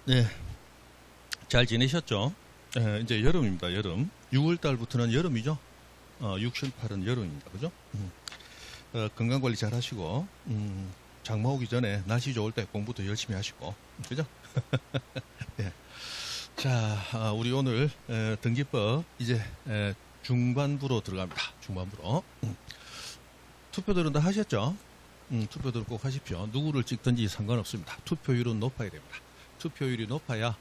네, 잘 지내셨죠? 이제 여름입니다, 여름. 6월 달부터는 여름이죠? 6, 7, 8은 여름입니다, 그죠? 건강 관리 잘 하시고, 장마 오기 전에 날씨 좋을 때 공부도 열심히 하시고, 그죠? 네. 자, 우리 오늘 등기법 이제 중반부로 들어갑니다. 중반부로. 투표들은 다 하셨죠? 투표들은 꼭 하십시오. 누구를 찍든지 상관없습니다. 투표율은 높아야 됩니다. 투표율이 높아야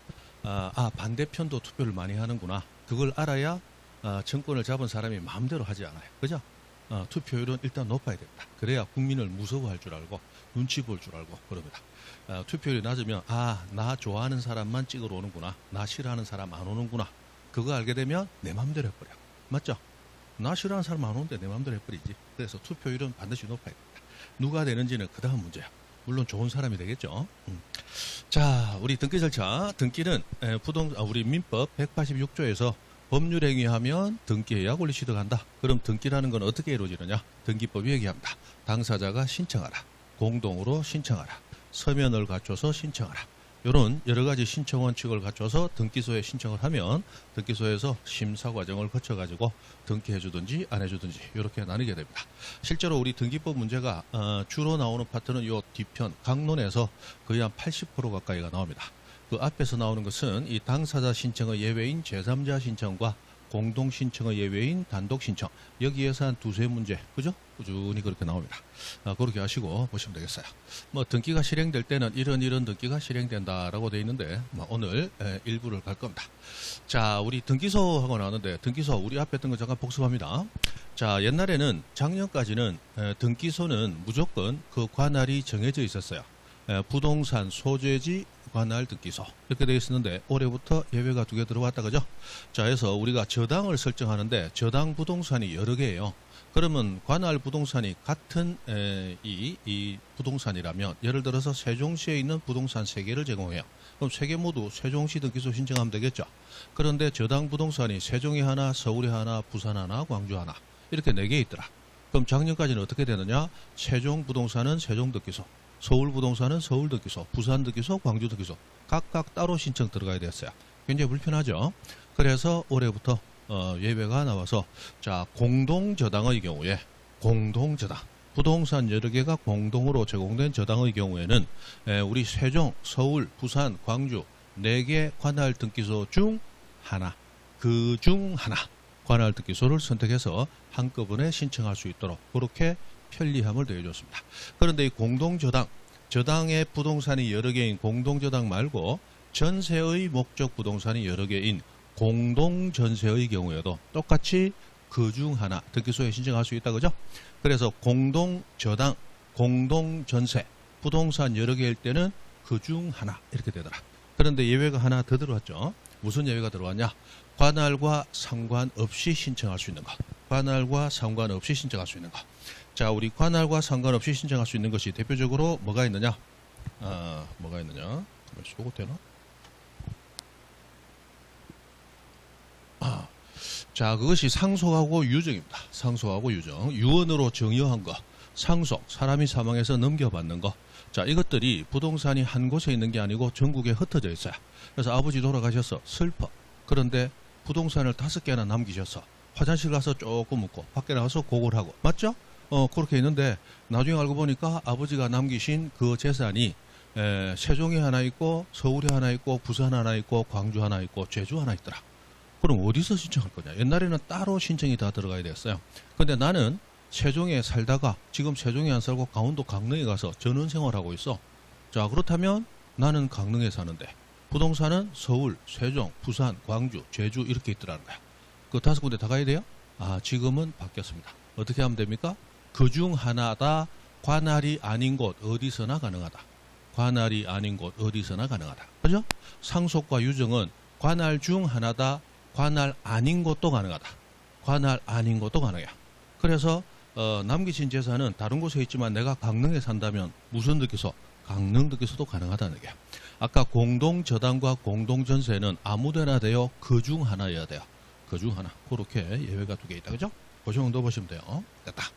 반대편도 투표를 많이 하는구나. 그걸 알아야 정권을 잡은 사람이 마음대로 하지 않아요. 그죠? 투표율은 일단 높아야 됩니다. 그래야 국민을 무서워할 줄 알고 눈치 볼 줄 알고 그럽니다. 투표율이 낮으면 나 좋아하는 사람만 찍으러 오는구나. 나 싫어하는 사람 안 오는구나. 그거 알게 되면 내 마음대로 해버려. 맞죠? 나 싫어하는 사람 안 오는데 내 마음대로 해버리지. 그래서 투표율은 반드시 높아야 됩니다. 누가 되는지는 그 다음 문제야. 물론 좋은 사람이 되겠죠. 자, 우리 등기 절차. 등기는 우리 민법 186조에서 법률행위하면 등기해야 권리 취득한다. 그럼 등기라는 건 어떻게 이루어지느냐? 등기법이 얘기합니다. 당사자가 신청하라. 공동으로 신청하라. 서면을 갖춰서 신청하라. 이런 여러 가지 신청 원칙을 갖춰서 등기소에 신청을 하면 등기소에서 심사 과정을 거쳐가지고 등기해주든지 안 해주든지 이렇게 나뉘게 됩니다. 실제로 우리 등기법 문제가 주로 나오는 파트는 이 뒤편 강론에서 거의 한 80% 가까이가 나옵니다. 그 앞에서 나오는 것은 이 당사자 신청의 예외인 제3자 신청과 공동 신청의 예외인 단독 신청, 여기에서 한 두세 문제, 그죠? 꾸준히 그렇게 나옵니다. 그렇게 하시고 보시면 되겠어요. 뭐 등기가 실행될 때는 이런 등기가 실행된다라고 되어 있는데 오늘 일부를 갈 겁니다. 자, 우리 등기소 하고 나왔는데 등기소 우리 앞에 했던 거 잠깐 복습합니다. 자, 옛날에는 작년까지는 등기소는 무조건 그 관할이 정해져 있었어요. 부동산 소재지 관할 등기소 이렇게 되어 있었는데 올해부터 예외가 2개 들어왔다, 그죠? 자, 그래서 우리가 저당을 설정하는데 저당 부동산이 여러 개예요. 그러면 관할 부동산이 같은 이 부동산이라면 예를 들어서 세종시에 있는 부동산 3개를 제공해요. 그럼 3개 모두 세종시 등기소 신청하면 되겠죠. 그런데 저당 부동산이 세종에 하나, 서울에 하나, 부산 하나, 광주 하나 이렇게 4개 있더라. 그럼 작년까지는 어떻게 되느냐? 세종 부동산은 세종 등기소, 서울 부동산은 서울 등기소, 부산 등기소, 광주 등기소 각각 따로 신청 들어가야 됐어요. 굉장히 불편하죠. 그래서 올해부터 예외가 나와서 자, 공동저당의 경우에 공동저당 부동산 여러 개가 공동으로 제공된 저당의 경우에는 우리 세종, 서울, 부산, 광주 4개 관할 등기소 중 하나, 그 중 하나 관할 등기소를 선택해서 한꺼번에 신청할 수 있도록 그렇게 편리함을 더해줬습니다. 그런데 이 공동저당, 저당의 부동산이 여러 개인 공동저당 말고 전세의 목적 부동산이 여러 개인 공동전세의 경우에도 똑같이 그 중 하나 등기소에 신청할 수 있다, 그죠? 그래서 공동저당, 공동전세, 부동산 여러 개일 때는 그 중 하나 이렇게 되더라. 그런데 예외가 하나 더 들어왔죠. 무슨 예외가 들어왔냐? 관할과 상관없이 신청할 수 있는 거. 관할과 상관없이 신청할 수 있는 거. 자, 우리 관할과 상관없이 신청할 수 있는 것이 대표적으로 뭐가 있느냐? 뭐가 있느냐? 요거 되나? 자, 그것이 상속하고 유정입니다. 상속하고 유정. 유언으로 정여한 거. 상속, 사람이 사망해서 넘겨받는 거. 자, 이것들이 부동산이 한 곳에 있는 게 아니고 전국에 흩어져 있어요. 그래서 아버지 돌아가셔서 슬퍼. 그런데 부동산을 5개나 남기셔서 화장실 가서 조금 묵고 밖에 나가서 곡을 하고. 맞죠? 그렇게 있는데 나중에 알고 보니까 아버지가 남기신 그 재산이 세종에 하나 있고 서울에 하나 있고 부산 하나 있고 광주 하나 있고 제주 하나 있더라. 그럼 어디서 신청할 거냐? 옛날에는 따로 신청이 다 들어가야 됐어요. 근데 나는 세종에 살다가 지금 세종에 안 살고 강원도 강릉에 가서 전원 생활하고 있어. 자, 그렇다면 나는 강릉에 사는데 부동산은 서울, 세종, 부산, 광주, 제주 이렇게 있더라는 거야. 그 5군데 다 가야 돼요? 지금은 바뀌었습니다. 어떻게 하면 됩니까? 그 중 하나다. 관할이 아닌 곳 어디서나 가능하다. 관할이 아닌 곳 어디서나 가능하다. 그죠? 상속과 유정은 관할 중 하나다. 관할 아닌 곳도 가능하다. 관할 아닌 곳도 가능해요. 그래서 남기신 재산은 다른 곳에 있지만 내가 강릉에 산다면 무슨 등기소? 강릉 등기소도 가능하다는 얘기야. 아까 공동저당과 공동전세는 아무데나 돼요. 그 중 하나여야 돼요. 그 중 하나. 그렇게 예외가 2개 있다. 그죠? 그 정도 보시면 돼요. 됐다.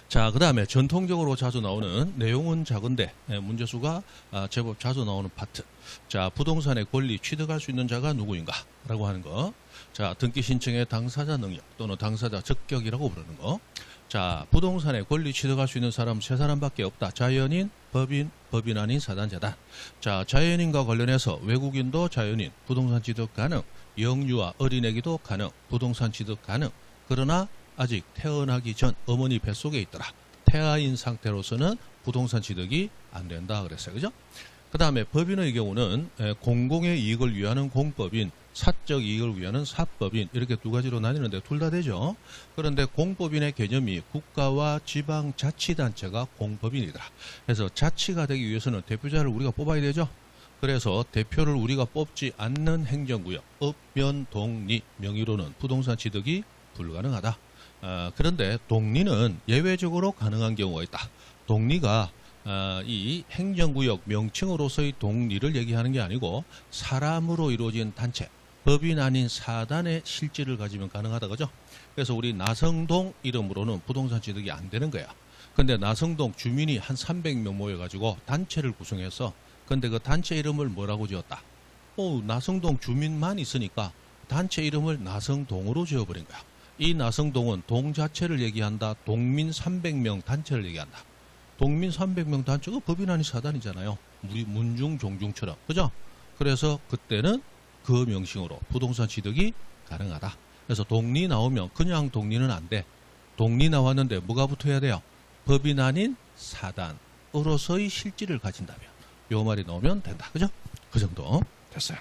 자, 그 다음에 전통적으로 자주 나오는 내용은 작은데 문제수가 제법 자주 나오는 파트. 자, 부동산의 권리 취득할 수 있는 자가 누구인가? 라고 하는 거. 자, 등기 신청의 당사자 능력 또는 당사자 적격이라고 부르는 거. 자, 부동산의 권리 취득할 수 있는 사람 세 사람밖에 없다. 자연인, 법인, 법인 아닌 사단재단. 자, 자연인과 관련해서 외국인도 자연인, 부동산 취득 가능, 영유아 어린애기도 가능, 부동산 취득 가능. 그러나 아직 태어나기 전 어머니 뱃속에 있더라. 태아인 상태로서는 부동산 취득이 안 된다 그랬어요. 그죠? 그 다음에 법인의 경우는 공공의 이익을 위하는 공법인, 사적 이익을 위하는 사법인 이렇게 두 가지로 나뉘는데 둘 다 되죠. 그런데 공법인의 개념이 국가와 지방자치단체가 공법인이더라. 그래서 자치가 되기 위해서는 대표자를 우리가 뽑아야 되죠. 그래서 대표를 우리가 뽑지 않는 행정구역, 읍면동리 명의로는 부동산 취득이 불가능하다. 그런데 동리는 예외적으로 가능한 경우가 있다. 동리가 이 행정구역 명칭으로서의 동리를 얘기하는 게 아니고 사람으로 이루어진 단체, 법인 아닌 사단의 실질을 가지면 가능하다 그죠? 그래서 우리 나성동 이름으로는 부동산 취득이 안 되는 거야. 근데 나성동 주민이 한 300명 모여가지고 단체를 구성해서 근데 그 단체 이름을 뭐라고 지었다? 나성동 주민만 있으니까 단체 이름을 나성동으로 지어버린 거야. 이 나성동은 동 자체를 얘기한다. 동민 300명 단체를 얘기한다. 동민 300명 단체가 법인 아닌 사단이잖아요. 문중, 종중처럼. 그죠? 그래서 그때는 그 명칭으로 부동산 취득이 가능하다. 그래서 동리 나오면 그냥 동리는 안 돼. 동리 나왔는데 뭐가 붙어야 돼요? 법인 아닌 사단으로서의 실질을 가진다면 요 말이 나오면 된다. 그죠? 그 정도 됐어요.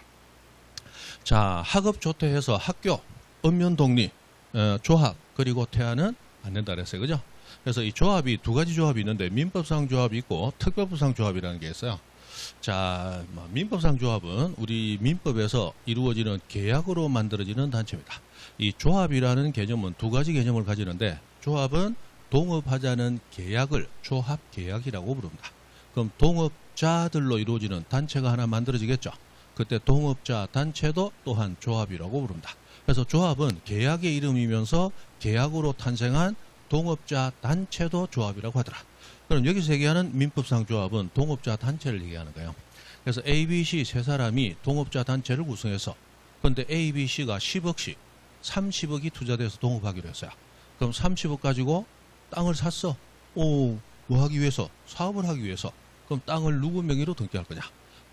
자, 학업조퇴해서 학교, 읍면동리, 조합 그리고 퇴하는 안 된다 그랬어요. 그죠? 그래서 이 조합이 두 가지 조합이 있는데 민법상 조합이 있고 특별법상 조합이라는 게 있어요. 자, 민법상 조합은 우리 민법에서 이루어지는 계약으로 만들어지는 단체입니다. 이 조합이라는 개념은 두 가지 개념을 가지는데 조합은 동업하자는 계약을 조합계약이라고 부릅니다. 그럼 동업자들로 이루어지는 단체가 하나 만들어지겠죠. 그때 동업자 단체도 또한 조합이라고 부릅니다. 그래서 조합은 계약의 이름이면서 계약으로 탄생한 동업자 단체도 조합이라고 하더라. 그럼 여기서 얘기하는 민법상 조합은 동업자 단체를 얘기하는 거예요. 그래서 A, B, C 세 사람이 동업자 단체를 구성해서 그런데 A, B, C가 10억씩 30억이 투자돼서 동업하기로 했어요. 그럼 30억 가지고 땅을 샀어. 뭐 하기 위해서? 사업을 하기 위해서. 그럼 땅을 누구 명의로 등기할 거냐?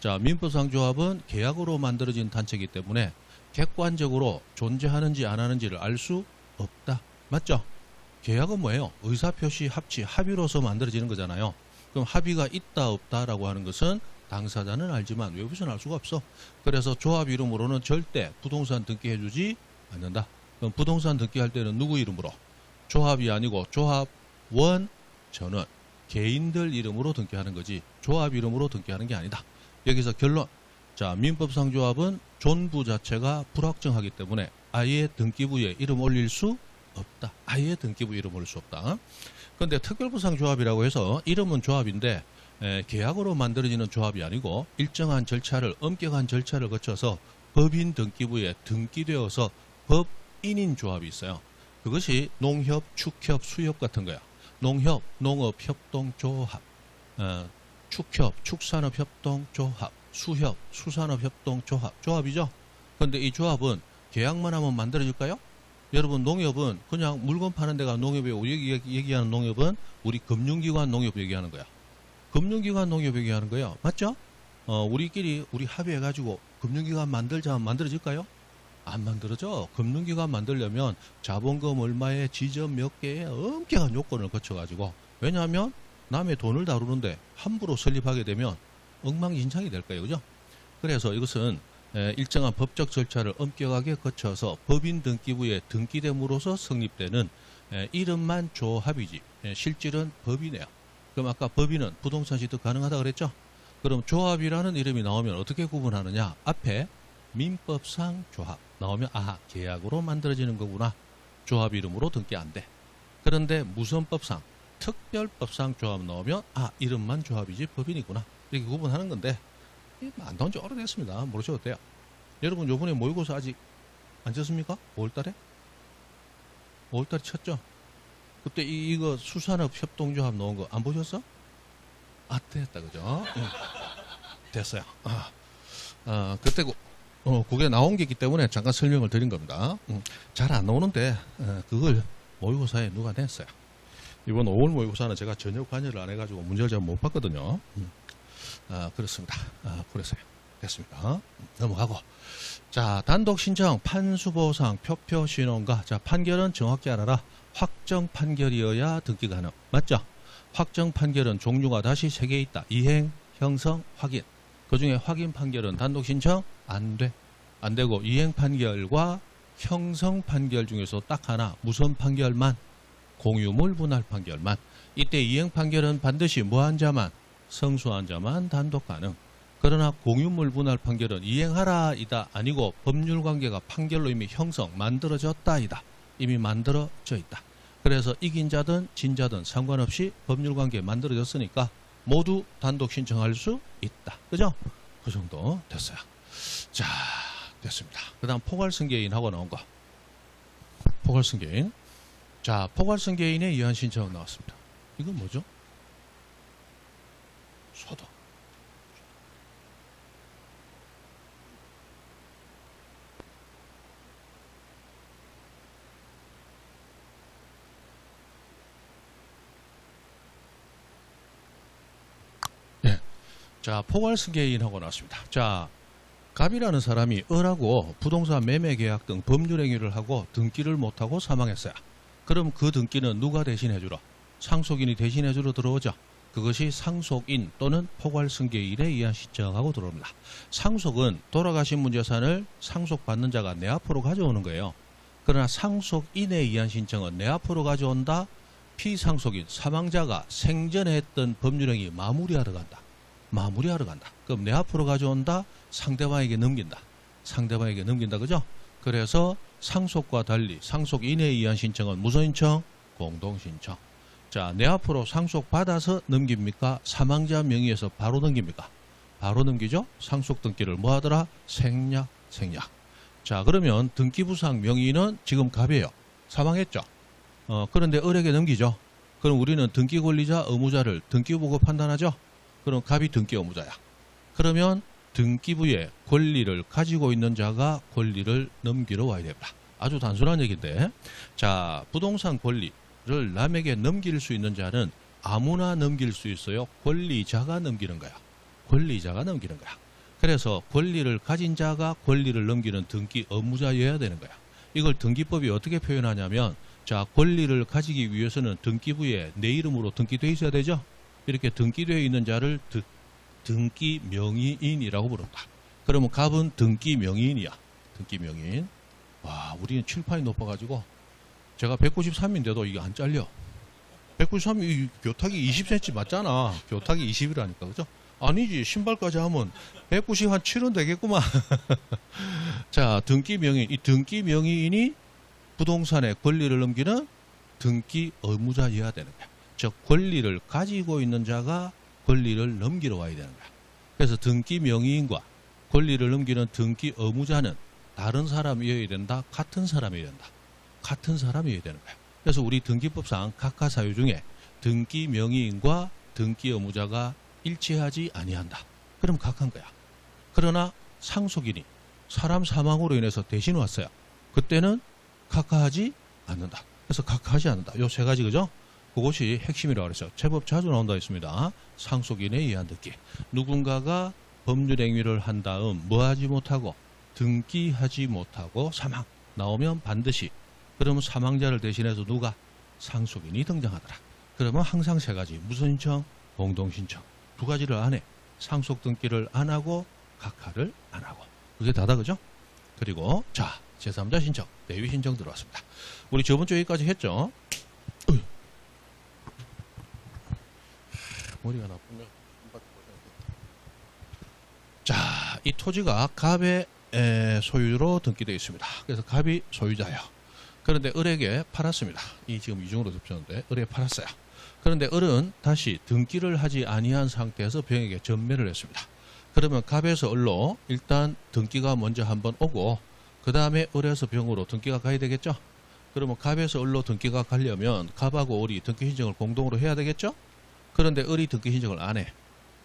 자, 민법상 조합은 계약으로 만들어진 단체이기 때문에 객관적으로 존재하는지 안 하는지를 알 수 없다. 맞죠? 계약은 뭐예요? 의사표시 합치, 합의로서 만들어지는 거잖아요. 그럼 합의가 있다 없다라고 하는 것은 당사자는 알지만 외부에서는 알 수가 없어. 그래서 조합 이름으로는 절대 부동산 등기해주지 않는다. 그럼 부동산 등기할 때는 누구 이름으로? 조합이 아니고 조합원 전원 개인들 이름으로 등기하는 거지 조합 이름으로 등기하는 게 아니다. 여기서 결론. 자, 민법상 조합은 존부 자체가 불확정하기 때문에 아예 등기부에 이름 올릴 수 없다. 아예 등기부 이름 올릴 수 없다. 그런데 특별부상 조합이라고 해서 이름은 조합인데 계약으로 만들어지는 조합이 아니고 일정한 절차를 엄격한 절차를 거쳐서 법인 등기부에 등기되어서 법인인 조합이 있어요. 그것이 농협, 축협, 수협 같은 거야. 농협, 농업협동조합, 축협, 축산업협동조합, 수협, 수산업협동조합, 조합이죠. 그런데 이 조합은 계약만 하면 만들어질까요? 여러분 농협은 그냥 물건 파는 데가 농협이에요. 얘기하는 농협은 우리 금융기관 농협 얘기하는 거야. 금융기관 농협 얘기하는 거야. 맞죠? 우리끼리 우리 합의해가지고 금융기관 만들자 하면 만들어질까요? 안 만들어져. 금융기관 만들려면 자본금 얼마에 지점 몇 개의 엄격한 요건을 거쳐가지고 왜냐하면 남의 돈을 다루는데 함부로 설립하게 되면 엉망진창이 될 거예요. 그죠? 그래서 이것은 일정한 법적 절차를 엄격하게 거쳐서 법인 등기부에 등기됨으로써 성립되는 이름만 조합이지 실질은 법이네요. 그럼 아까 법인은 부동산 취득 가능하다 그랬죠? 그럼 조합이라는 이름이 나오면 어떻게 구분하느냐? 앞에 민법상 조합 나오면 계약으로 만들어지는 거구나. 조합 이름으로 등기 안 돼. 그런데 무선법상 특별법상 조합 나오면 이름만 조합이지 법인이구나. 이렇게 구분하는 건데 안 나온 지 오래됐습니다. 모르셔도 돼요. 여러분 요번에 모의고사 아직 안 쳤습니까? 5월달에? 5월달에 쳤죠? 그때 이거 수산업 협동조합 넣은 거 안 보셨어? 아, 됐다, 그죠? 응. 됐어요. 그때 그게 나온 게 있기 때문에 잠깐 설명을 드린 겁니다. 잘 안 나오는데 그걸 모의고사에 누가 냈어요. 이번 5월 모의고사는 제가 전혀 관여를 안 해가지고 문제를 잘 못 봤거든요. 그렇습니다. 그래서요. 됐습니다. 넘어가고. 자, 단독 신청, 판수 보상, 표표 신원과, 자, 판결은 정확히 알아라. 확정 판결이어야 등기 가능. 맞죠? 확정 판결은 종류가 다시 3개 있다. 이행, 형성, 확인. 그 중에 확인 판결은 단독 신청 안 돼. 안 되고, 이행 판결과 형성 판결 중에서 딱 하나, 무선 판결만, 공유물 분할 판결만. 이때 이행 판결은 반드시 무한 자만, 성수한 자만 단독 가능. 그러나 공유물 분할 판결은 이행하라 이다 아니고 법률 관계가 판결로 이미 형성, 만들어졌다 이다. 이미 만들어져 있다. 그래서 이긴 자든 진 자든 상관없이 법률 관계 만들어졌으니까 모두 단독 신청할 수 있다. 그죠? 그 정도 됐어요. 자, 됐습니다. 그 다음 포괄승계인하고 나온 거. 포괄승계인. 자, 포괄승계인의 이한 신청 나왔습니다. 이건 뭐죠? 소득. 네. 자, 포괄승계인하고 나왔습니다. 자, 갑이라는 사람이 을하고 부동산 매매 계약 등 법률 행위를 하고 등기를 못하고 사망했어요. 그럼 그 등기는 누가 대신해주러? 상속인이 대신해주러 들어오죠. 그것이 상속인 또는 포괄승계인에 의한 신청하고 들어옵니다. 상속은 돌아가신 문재산을 상속받는 자가 내 앞으로 가져오는 거예요. 그러나 상속인에 의한 신청은 내 앞으로 가져온다. 피상속인, 사망자가 생전에 했던 법률행위 마무리하러 간다. 마무리하러 간다. 그럼 내 앞으로 가져온다. 상대방에게 넘긴다. 상대방에게 넘긴다. 그죠? 그래서 상속과 달리 상속인에 의한 신청은 무슨 신청? 공동신청. 자, 내 앞으로 상속받아서 넘깁니까? 사망자 명의에서 바로 넘깁니까? 바로 넘기죠? 상속 등기를 뭐 하더라? 생략. 자, 그러면 등기부상 명의는 지금 갑이에요. 사망했죠? 그런데 을에게 넘기죠? 그럼 우리는 등기권리자, 의무자를 등기부고 판단하죠? 그럼 갑이 등기 의무자야. 그러면 등기부의 권리를 가지고 있는 자가 권리를 넘기러 와야 됩니다. 아주 단순한 얘기인데, 자, 부동산 권리를 남에게 넘길 수 있는 자는 아무나 넘길 수 있어요. 권리자가 넘기는 거야. 권리자가 넘기는 거야. 그래서 권리를 가진 자가 권리를 넘기는 등기 의무자여야 되는 거야. 이걸 등기법이 어떻게 표현하냐면, 자, 권리를 가지기 위해서는 등기부에 내 이름으로 등기되어 있어야 되죠. 이렇게 등기되어 있는 자를 등기 명의인이라고 부른다. 그러면 갑은 등기 명의인이야. 등기 명의인. 와, 우리는 칠판이 높아가지고 제가 193인데도 이게 안 잘려. 193이 교탁이 20cm 맞잖아. 교탁이 20이라니까. 그죠? 아니지. 신발까지 하면 190 한 7은 되겠구만. 자, 등기 명의인. 이 등기 명의인이 부동산의 권리를 넘기는 등기 의무자여야 되는 거야. 즉, 권리를 가지고 있는 자가 권리를 넘기러 와야 되는 거야. 그래서 등기 명의인과 권리를 넘기는 등기 의무자는 다른 사람이어야 된다. 같은 사람이어야 된다. 같은 사람이어야 되는 거야. 그래서 우리 등기법상 각하 사유 중에 등기 명의인과 등기 의무자가 일치하지 아니한다. 그럼 각한 거야. 그러나 상속인이 사람 사망으로 인해서 대신 왔어요. 그때는 각하하지 않는다. 그래서 각하하지 않는다. 요 세 가지, 그죠? 그것이 핵심이라고 그랬어요. 제법 자주 나온다 했습니다. 상속인에 의한 등기. 누군가가 법률 행위를 한 다음 뭐 하지 못하고 등기하지 못하고 사망 나오면 반드시, 그러면 사망자를 대신해서 누가? 상속인이 등장하더라. 그러면 항상 세 가지. 무슨 신청? 공동신청. 두 가지를 안 해. 상속 등기를 안 하고 각하를 안 하고. 그게 다다, 그죠? 그리고 자, 제3자 신청, 대위 신청 들어왔습니다. 우리 저번 주에 여기까지 했죠? 머리가 나쁘면. 자, 이 토지가 갑의 소유로 등기되어 있습니다. 그래서 갑이 소유자예요. 그런데 을에게 팔았습니다. 이 지금 이중으로 덮쳤는데 을에 팔았어요. 그런데 을은 다시 등기를 하지 아니한 상태에서 병에게 전매를 했습니다. 그러면 갑에서 을로 일단 등기가 먼저 한번 오고 그 다음에 을에서 병으로 등기가 가야 되겠죠. 그러면 갑에서 을로 등기가 가려면 갑하고 을이 등기 신청을 공동으로 해야 되겠죠? 그런데 을이 등기 신청을 안 해.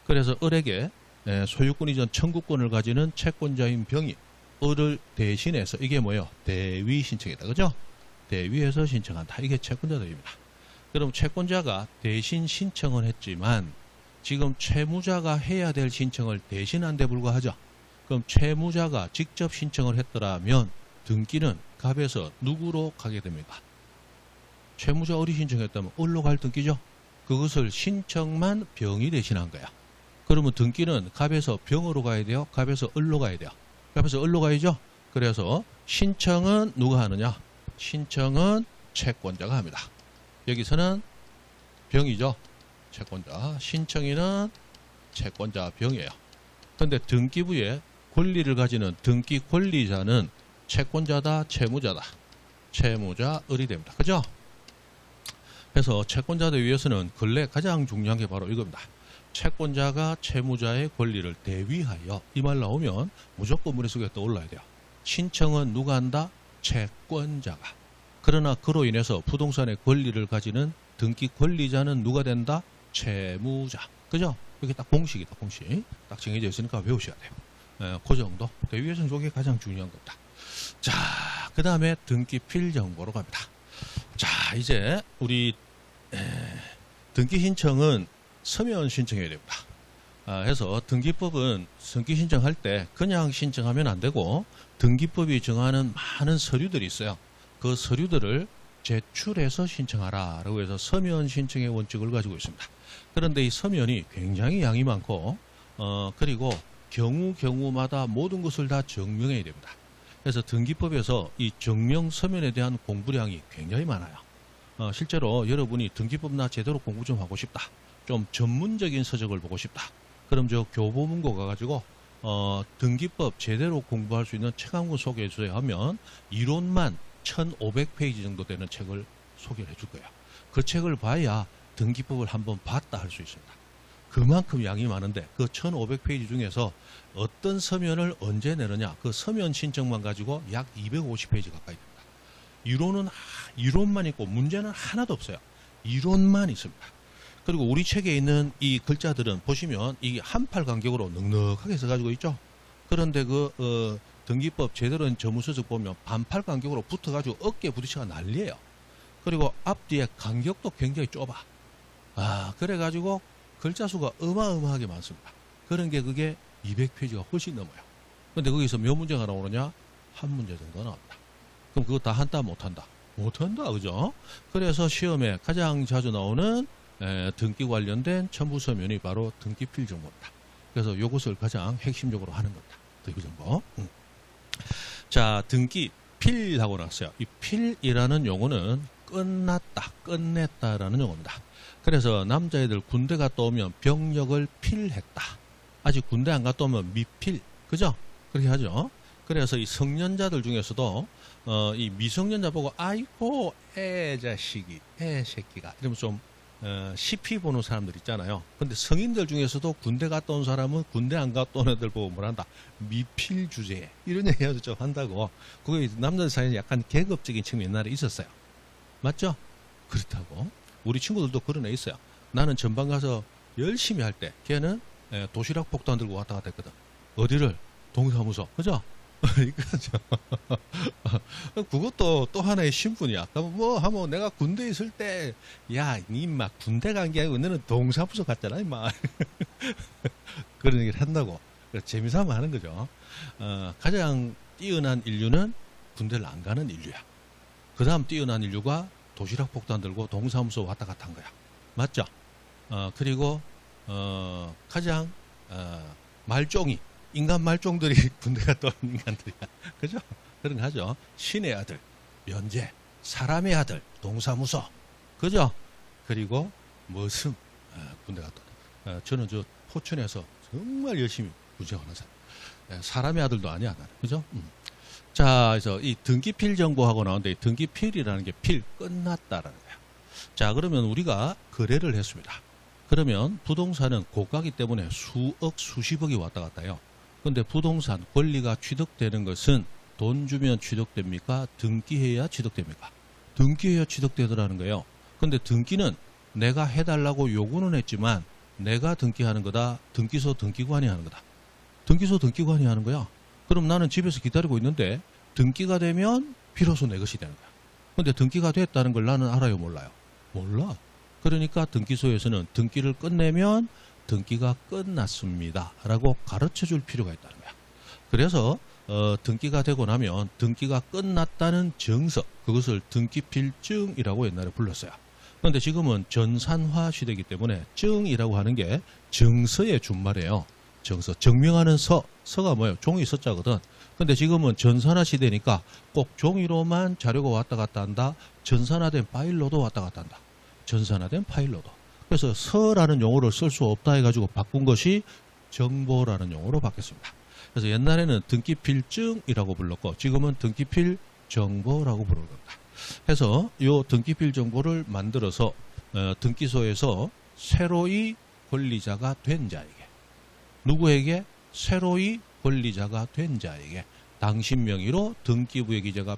그래서 을에게 소유권 이전 청구권을 가지는 채권자인 병이 을을 대신해서 이게 뭐예요? 대위 신청이다. 그죠? 대위에서 신청한다. 이게 채권자들입니다. 그럼 채권자가 대신 신청을 했지만 지금 채무자가 해야 될 신청을 대신한 데 불과하죠. 그럼 채무자가 직접 신청을 했더라면 등기는 갑에서 누구로 가게 됩니까? 채무자 을이 신청했다면 을로 갈 등기죠. 그것을 신청만 병이 대신한 거야. 그러면 등기는 갑에서 병으로 가야 돼요? 갑에서 을로 가야 돼요? 갑에서 을로 가야죠? 그래서 신청은 누가 하느냐? 신청은 채권자가 합니다. 여기서는 병이죠. 채권자. 신청인은 채권자 병이에요. 그런데 등기부에 권리를 가지는 등기 권리자는 채권자다, 채무자다. 채무자 을이 됩니다. 그죠? 그래서 채권자들 위해서는 근래 가장 중요한 게 바로 이겁니다. 채권자가 채무자의 권리를 대위하여, 이 말 나오면 무조건 머릿속에 떠올라야 돼요. 신청은 누가 한다? 채권자가. 그러나 그로 인해서 부동산의 권리를 가지는 등기 권리자는 누가 된다? 채무자. 그죠? 이게 딱 공식이다. 공식. 딱 정해져 있으니까 외우셔야 돼요. 그 정도. 대위에서는 이게 가장 중요한 겁니다. 자, 그 다음에 등기필 정보로 갑니다. 자, 이제 우리 등기 신청은 서면 신청해야 됩니다. 해서 등기법은 등기 신청할 때 그냥 신청하면 안 되고 등기법이 정하는 많은 서류들이 있어요. 그 서류들을 제출해서 신청하라 라고 해서 서면 신청의 원칙을 가지고 있습니다. 그런데 이 서면이 굉장히 양이 많고 그리고 경우마다 모든 것을 다 증명해야 됩니다. 그래서 등기법에서 이 증명 서면에 대한 공부량이 굉장히 많아요. 실제로 여러분이 등기법 제대로 공부 좀 하고 싶다. 좀 전문적인 서적을 보고 싶다. 그럼 저 교보문고 가가지고 등기법 제대로 공부할 수 있는 책 한 권 소개해 주세요 하면 이론만 1500페이지 정도 되는 책을 소개를 해줄 거예요. 그 책을 봐야 등기법을 한번 봤다 할 수 있습니다. 그만큼 양이 많은데 그 1500페이지 중에서 어떤 서면을 언제 내느냐, 그 서면 신청만 가지고 약 250페이지 가까이 됩니다. 이론만 있고 문제는 하나도 없어요. 이론만 있습니다. 그리고 우리 책에 있는 이 글자들은 보시면 이게 한팔 간격으로 넉넉하게 써가지고 있죠. 그런데 그 등기법 제대로 된 전문서적 보면 반팔 간격으로 붙어가지고 어깨에 부딪혀가 난리예요. 그리고 앞뒤에 간격도 굉장히 좁아. 그래가지고 글자 수가 어마어마하게 많습니다. 그런 게 그게 200페이지가 훨씬 넘어요. 근데 거기서 몇 문제가 나오느냐? 한 문제 정도 나옵니다. 그럼 그거 다 한다 못한다? 못한다, 그죠? 그래서 시험에 가장 자주 나오는 등기 관련된 첨부 서면이 바로 등기필 정보입니다. 그래서 이것을 가장 핵심적으로 하는 겁니다. 등기 정보. 자, 등기 필하고 나왔어요. 이 필이라는 용어는 끝났다, 끝냈다라는 용어입니다. 그래서 남자애들 군대 갔다 오면 병력을 필했다. 아직 군대 안 갔다 오면 미필, 그죠? 그렇게 하죠. 그래서 이 성년자들 중에서도 이 미성년자 보고 아이고 애 자식이, 애 새끼가 이러면 좀 시피 보는 사람들 있잖아요. 근데 성인들 중에서도 군대 갔다 온 사람은 군대 안 갔다 온 애들 보고 뭐란다? 미필 주제. 이런 얘기 아주 좀 한다고. 그게 남자들 사이에 약간 계급적인 측면이 옛날에 있었어요. 맞죠? 그렇다고. 우리 친구들도 그런 애 있어요. 나는 전방 가서 열심히 할 때 걔는 도시락 폭탄 들고 왔다 갔다 했거든. 어디를? 동사무소. 그죠? 그죠? 그것도 또 하나의 신분이야. 그럼 뭐 하면 내가 군대에 있을 때, 야, 니 막 군대 간 게 아니고 너는 동사무소 갔잖아, 임마. 그런 얘기를 한다고. 재미삼아 하는 거죠. 가장 뛰어난 인류는 군대를 안 가는 인류야. 그 다음 뛰어난 인류가 도시락 폭탄 들고 동사무소 왔다 갔다 한 거야. 맞죠? 그리고 가장 말종이, 인간 말종들이 군대 갔다 온 인간들이야. 그죠? 그런 거 하죠. 신의 아들, 면제, 사람의 아들, 동사무소. 그죠? 그리고 머슴, 군대 갔다 온. 저는 저 포천에서 정말 열심히 군생활한 사람. 사람의 아들도 아니야, 나는. 그죠? 자, 그래서 이 등기필 정보하고 나오는데 등기필이라는 게 필, 끝났다라는 거예요. 자, 그러면 우리가 거래를 했습니다. 그러면 부동산은 고가기 때문에 수억, 수십억이 왔다 갔다 해요. 근데 부동산 권리가 취득되는 것은 돈 주면 취득됩니까? 등기해야 취득됩니까? 등기에 취득되더라는 거예요. 근데 등기는 내가 해달라고 요구는 했지만 내가 등기하는 거다. 등기소 등기관이 하는 거다. 등기소 등기관이 하는 거야. 그럼 나는 집에서 기다리고 있는데 등기가 되면 비로소 내 것이 되는 거야. 근데 등기가 됐다는 걸 나는 알아요, 몰라요? 몰라. 그러니까 등기소에서는 등기를 끝내면 등기가 끝났습니다 라고 가르쳐 줄 필요가 있다는 거야. 그래서 등기가 되고 나면 등기가 끝났다는 정서, 그것을 등기필증이라고 옛날에 불렀어요. 그런데 지금은 전산화 시대이기 때문에 증이라고 하는 게 정서의 준말이에요. 정서, 증명하는 서가 뭐예요? 종이 서자거든. 근데 지금은 전산화 시대니까 꼭 종이로만 자료가 왔다 갔다 한다. 전산화된 파일로도 왔다 갔다 한다. 전산화된 파일로도. 그래서 서라는 용어를 쓸 수 없다 해가지고 바꾼 것이 정보라는 용어로 바뀌었습니다. 그래서 옛날에는 등기필증이라고 불렀고 지금은 등기필정보라고 부르는 겁니다. 해서 이 등기필정보를 만들어서 등기소에서 새로이 권리자가 된 자에게, 누구에게? 새로이 권리자가 된 자에게 당신 명의로 등기부의 기재가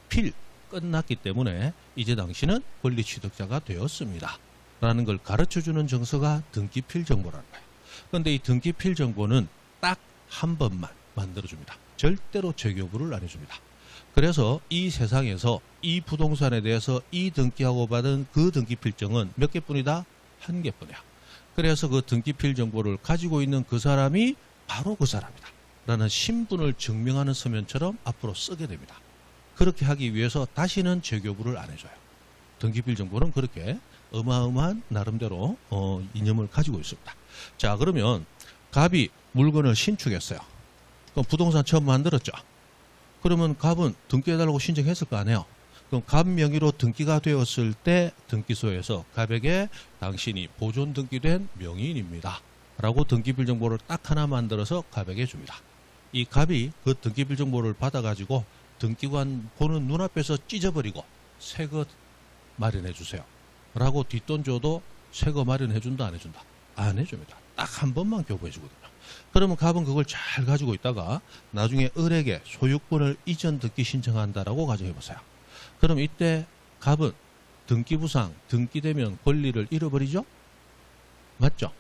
끝났기 때문에 이제 당신은 권리 취득자가 되었습니다 라는 걸 가르쳐주는 정서가 등기필정보라는 거예요. 그런데 이 등기필정보는 딱 한 번만 만들어줍니다. 절대로 재교부를 안 해줍니다. 그래서 이 세상에서 이 부동산에 대해서 이 등기하고 받은 그 등기필정은 몇 개뿐이다? 한 개뿐이야. 그래서 그 등기필정보를 가지고 있는 그 사람이 바로 그 사람이다 라는 신분을 증명하는 서면처럼 앞으로 쓰게 됩니다. 그렇게 하기 위해서 다시는 재교부를 안 해줘요. 등기필정보는 그렇게 어마어마한 나름대로 이념을 가지고 있습니다. 자, 그러면 갑이 물건을 신축했어요. 그럼 부동산 처음 만들었죠. 그러면 갑은 등기해달라고 신청했을 거 아니에요. 그럼 갑 명의로 등기가 되었을 때 등기소에서 갑에게 당신이 보존 등기된 명의인입니다 라고 등기필정보를 딱 하나 만들어서 갑에게 줍니다. 이 갑이 그 등기필정보를 받아가지고 등기관 보는 눈앞에서 찢어버리고 새 거 마련해 주세요 라고 뒷돈 줘도 새 거 마련해 준다, 안 해준다? 안 해줍니다. 딱 한 번만 교부해 주거든요. 그러면 갑은 그걸 잘 가지고 있다가 나중에 을에게 소유권을 이전 등기 신청한다라고 가정해 보세요. 그럼 이때 갑은 등기부상 등기되면 권리를 잃어버리죠? 맞죠?